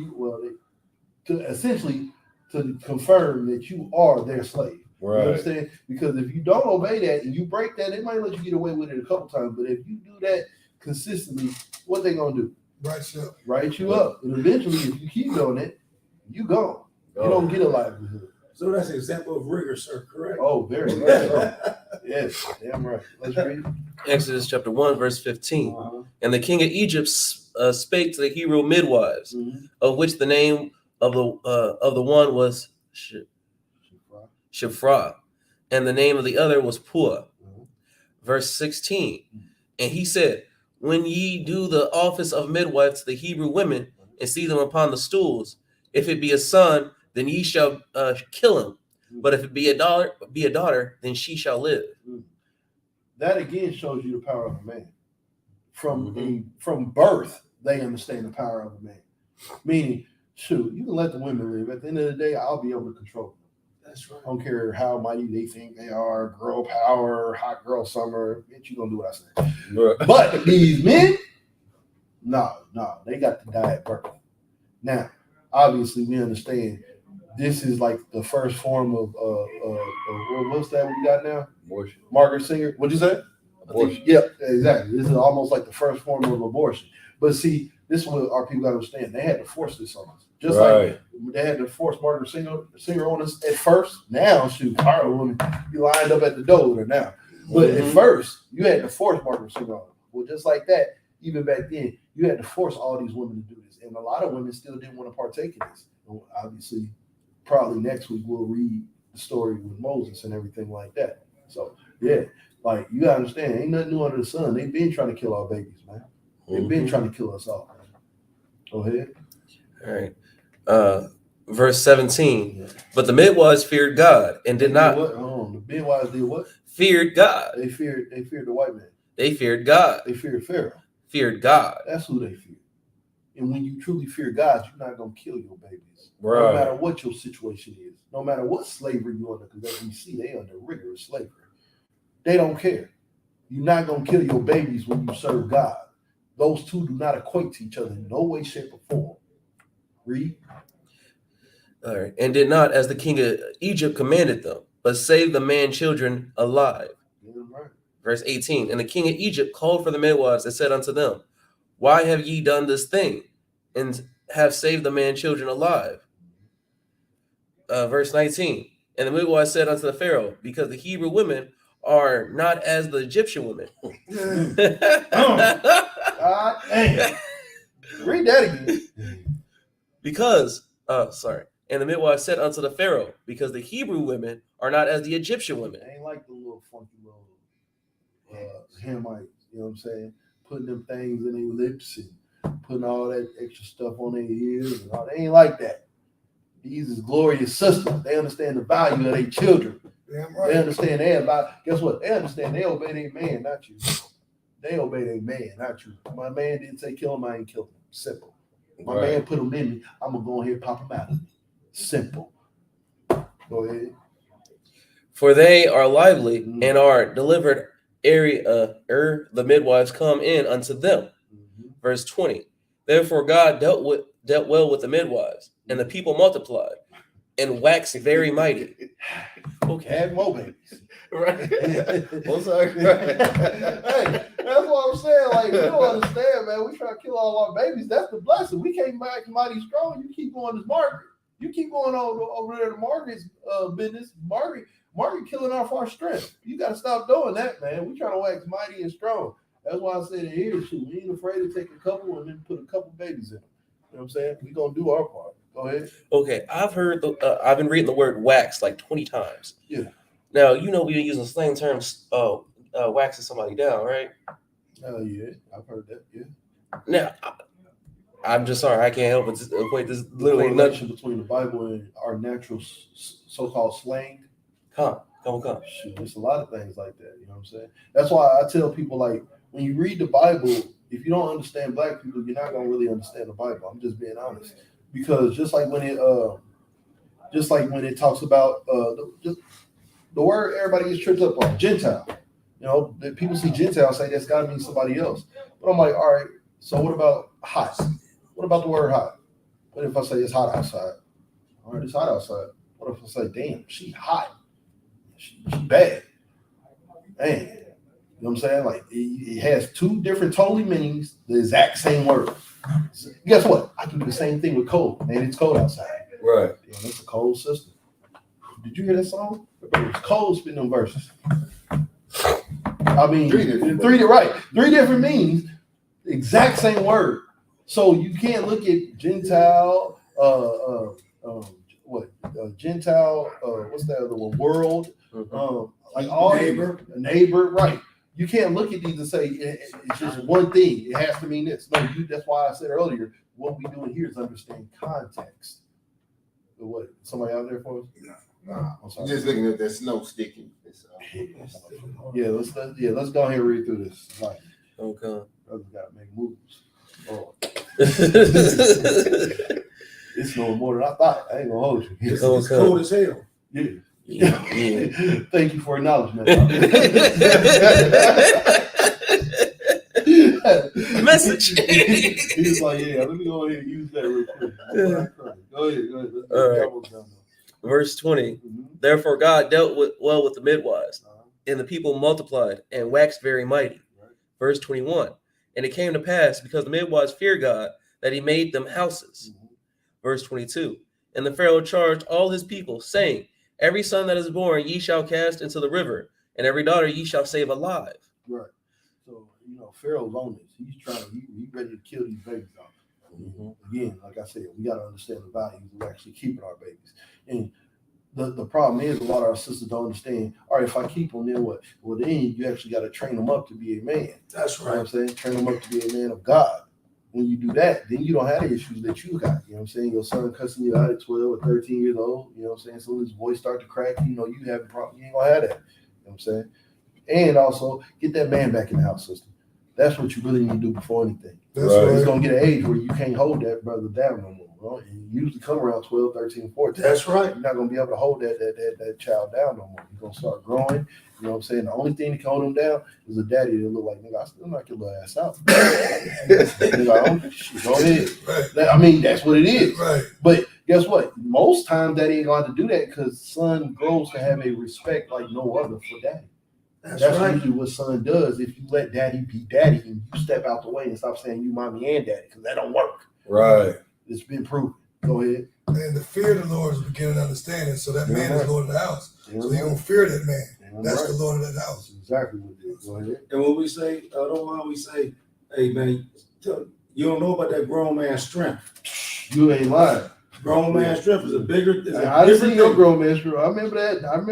essentially to confirm that you are their slave. Right. You understand? Because if you don't obey that and you break that, they might let you get away with it a couple times. But if you do that consistently, what they gonna do? Right, up. Write you up. And eventually, if you keep doing it, you gone. You don't get a livelihood. So that's an example of rigor, sir, correct? Oh, very much so. Yes, damn right. Let's read. Exodus chapter 1, verse 15. Uh-huh. And the king of Egypt spake to the Hebrew midwives, Mhm. of which the name of the one was Shiphrah, and the name of the other was Puah. Mhm. Verse 16. And he said, when ye do the office of midwife to the Hebrew women, and see them upon the stools, if it be a son, then ye shall kill him. But if it be a daughter, then she shall live. That again shows you the power of a man. From birth, they understand the power of a man. Meaning, shoot, you can let the women live. At the end of the day, I'll be able to control them. That's right. I don't care how mighty they think they are, girl power, hot girl summer. Bitch, you gonna do what I say. Right. But these men, no, they got to die at birth. Now, obviously, we understand this is like the first form of what's that we got now? Abortion. Margaret Singer. What'd you say? Abortion. Yeah, exactly. This is almost like the first form of abortion. But see, this is what our people got to understand. They had to force this on us. Just like they had to force Margaret Singer on us at first. Now, shoot, our woman, you lined up at the door with her now. But at first, you had to force Margaret Singer on her. Well, just like that, even back then, you had to force all these women to do this. And a lot of women still didn't want to partake in this. Well, obviously, probably next week we'll read the story with Moses and everything like that. So, yeah, like you gotta understand, ain't nothing new under the sun. They've been trying to kill our babies, man. They've been trying to kill us all. Man. Go ahead. All right. Verse 17. But the midwives feared God and did not. What? The midwives did what? Feared God. They feared the white man. They feared God. They feared Pharaoh. Feared God. That's who they feared. And when you truly fear God, you're not gonna kill your babies. Right. No matter what your situation is, no matter what slavery you're under, because as we see, they under rigorous slavery. They don't care. You're not gonna kill your babies when you serve God. Those two do not equate to each other in no way, shape, or form. Read. All right. And did not, as the king of Egypt commanded them, but saved the man children alive. Yeah, right. Verse 18. And the king of Egypt called for the midwives and said unto them, why have ye done this thing, and have saved the man children alive? Verse 19. And the midwife said unto the Pharaoh, because the Hebrew women are not as the Egyptian women. God dang. Read that again. Because, and the midwife said unto the Pharaoh, because the Hebrew women are not as the Egyptian women. They ain't like the little funky little Hamites, you know what I'm saying? Putting them things in their lips and putting all that extra stuff on their ears and all. They ain't like that. These is glorious sisters. They understand the value of their children. Damn They right. understand their value. Guess what? They understand they obey their man, not you. They obey their man, not you. My man didn't say kill him, I ain't kill him. Simple. My man put him in me, I'm gonna go ahead and pop him out of me. Simple. Go ahead. For they are lively and are delivered ere the midwives come in unto them. Verse 20. Therefore God dealt well with the midwives, and the people multiplied. and waxed very mighty. Okay. Had more babies. Right. What's up? Hey, that's what I'm saying. Like, you don't understand, man. We try to kill all our babies. That's the blessing. We came back mighty strong. You keep going as Margaret. You keep going over there to Margaret's business. Margaret killing off our strength. You got to stop doing that, man. We trying to wax mighty and strong. That's why I said here, shoot, we ain't afraid to take a couple and then put a couple babies in them. You know what I'm saying? We gonna do our part. Go ahead. Okay, I've been reading the word wax like 20 times. Yeah. Now, you know, we've been using slang terms, waxing somebody down, right? Yeah, I've heard that. Yeah. Now, I'm just sorry, I can't help but just equate this literally Correlation between the Bible and our natural so-called slang. Come. Shoot, there's a lot of things like that. You know what I'm saying? That's why I tell people, like, when you read the Bible, if you don't understand black people, you're not gonna really understand the Bible. I'm just being honest, because just like when it talks about the word everybody gets tripped up on, Gentile. You know, that people see Gentile say that's got to mean somebody else. But I'm like, all right. So what about hot? What about the word hot? What if I say it's hot outside? All right, it's hot outside. What if I say, damn, she hot? She bad. Man, you know what I'm saying? Like, it has two different totally meanings, the exact same word. So, guess what? I can do the same thing with cold. Man, it's cold outside. Right. Yeah, that's a cold system. Did you hear that song? It's cold spitting them verses. I mean, three different meanings, exact same word. So you can't look at Gentile, Gentile, what's that other one? World, like all neighbor, right? You can't look at these and say it's just one thing. It has to mean this. No, that's why I said earlier, what we doing here is understand context. What? Somebody out there for us? No. I'm just looking at that snow sticking. Let's go ahead and read through this. Like, Okay. brothers gotta make moves. Oh. It's no more than I thought. I ain't gonna hold you. It's cold as hell. Yeah. Thank you for acknowledging that. Message. He's like, yeah, let me go ahead and use that real quick. Go ahead. All right. Verse 20. Therefore God dealt well with the midwives, and the people multiplied and waxed very mighty. Verse 21. And it came to pass, because the midwives feared God, that he made them houses. Verse 22. And the Pharaoh charged all his people, saying, every son that is born ye shall cast into the river, and every daughter ye shall save alive. Right. So, Pharaoh's on this. He's ready to kill these babies off. Again, like I said, we got to understand the values of actually keeping our babies. And the problem is a lot of our sisters don't understand, all right, if I keep them, then what? Well, then you actually got to train them up to be a man. That's right. You know what I'm saying? Train them up to be a man of God. When you do that, then you don't have the issues that you got. You know what I'm saying? Your son cussing you out at 12 or 13 years old. You know what I'm saying? So his voice start to crack. You have a problem. You ain't going to have that. You know what I'm saying? And also, get that man back in the house, sister. That's what you really need to do before anything. That's right. It's going to get an age where you can't hold that brother down no more. Right? And you usually come around 12, 13, 14. That's right. You're not going to be able to hold that child down no more. You're going to start growing. You know what I'm saying? The only thing that can hold him down is a daddy that look like, nigga, I still knock your little ass out. Nigga, go ahead. Right. I mean, that's what it is. Right. But guess what? Most times daddy ain't going to do that because son grows to have a respect like no other for daddy. That's right. usually what son does if you let daddy be daddy and you step out the way and stop saying you mommy and daddy, because that don't work. Right. It's been proven. Go ahead. And the fear of the Lord is beginning to understand it. So that man is Lord of the house. So you're going to fear that man. That's the Lord of that house. That's exactly what it is. Go ahead. And when we say, we say, hey man, you don't know about that grown man's strength. You ain't lying. Grown man's strength is a bigger. I didn't see your grown man's strength. I remember that night.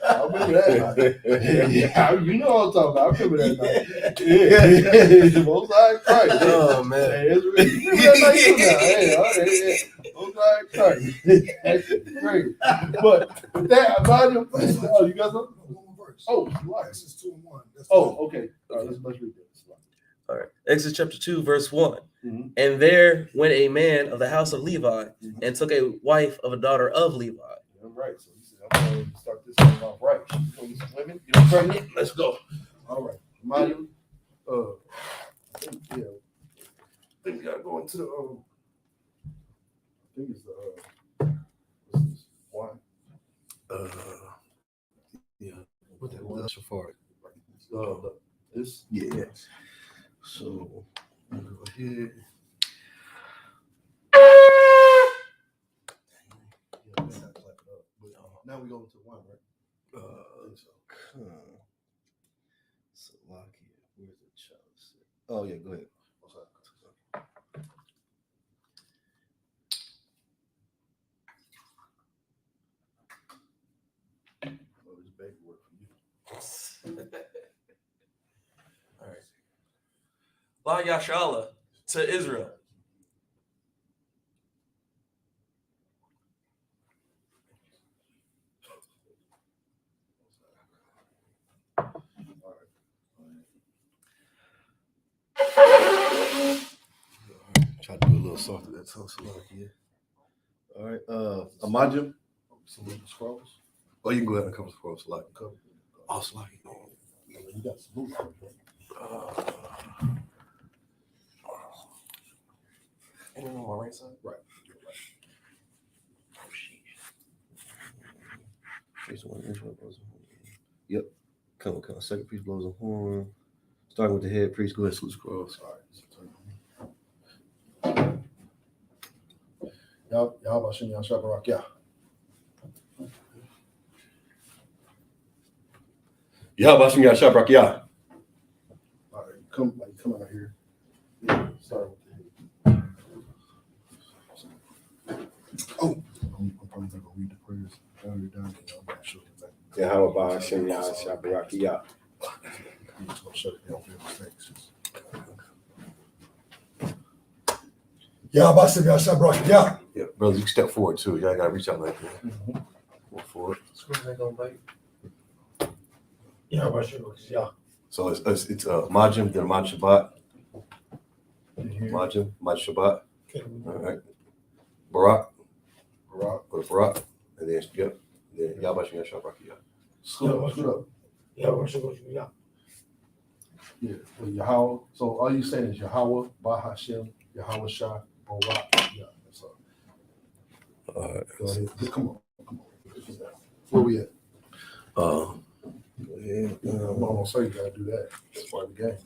I remember that night. Yeah, you know what I'm talking about. I remember that night. Yeah. Most High Christ. Oh man. Hey, you remember that night too now. Hey, all right, yeah. Most High Christ. That's great. But with that, about you got something? One more verse. Oh, right. Exodus 2:1. Okay. All right, let's read this. All right. Exodus chapter 2, verse 1. Mm-hmm. And there went a man of the house of Levi and took a wife of a daughter of Levi. All right. So he said, I'm going to start this thing off right. She's going to get some women, get them pregnant. Let's go. All right. Mario, I think we got to go into the, I think it's the, Yeah. What that was? Safari. This? Yeah. So, I'll go ahead. Yeah, we gotta clap it up. But, now we go into one, right? I think so. Slovakia. Where's the child? Oh yeah, go ahead. What's up? Oh, this baby work for you. All right. La Yashala to Israel. Try to do a little softer that tongue Slovakia. All right. Imagine some of the scrolls. Oh, you can go ahead and cover the scrolls. Like cover. Oh, Slovakia. You got some boots, right? And then on my right side. Right. First one, Israel blows a horn. Yep. Come on. Second priest blows a horn. Starting with the head priest, go ahead, salute the scrolls. All right. Y'all about Shem Yah Shabbarak Yah. Yahabashim Yashabrak Yah. All right, come out here. Yeah, start with the head. Oh, I'm probably not gonna read the prayers. I already done it. I'm not sure. Yahabashim Yashabrak Yah. I'm just gonna shut it down for mistakes. Yahbashim Yashabrak, yeah. Yeah, brothers, you can step forward too. Y'all gotta reach out like that. Go forward. Screws ain't gonna bite. Yahbashim, yeah. So it's Majim, then Maj Shabbat. Majim, Maj Shabbat. All right. Barak, go to Barak, and then yep. Then Yahabashim Yashabrak Yah. Scoot up. Yahbashim, yeah. Yeah, well, Yahweh. So all you saying is Yahweh, Bahashem, Yahweh Shah, Barak. Yeah, that's all. All right. Go ahead. Just come on. Where we at? Go ahead. I'm almost say you gotta do that. That's part of the game.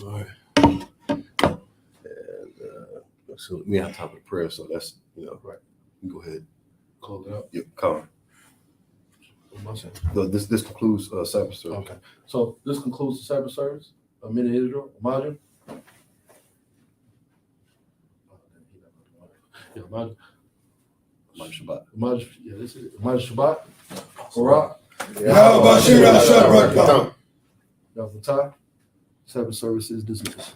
All right. And so we have time for prayer, so that's Right. You go ahead. Close it up. Yep, come. No, this concludes Sabbath service. Okay. So this concludes the Sabbath service. A minute Israel. Imagine. Yeah, Imagine. Maj Shabbat. Imagine. Yeah, this is it. Imagine Shabbat. Barak. Yahbashim Yashabrak, yeah. Yahweh. Sabbath service is dismissed.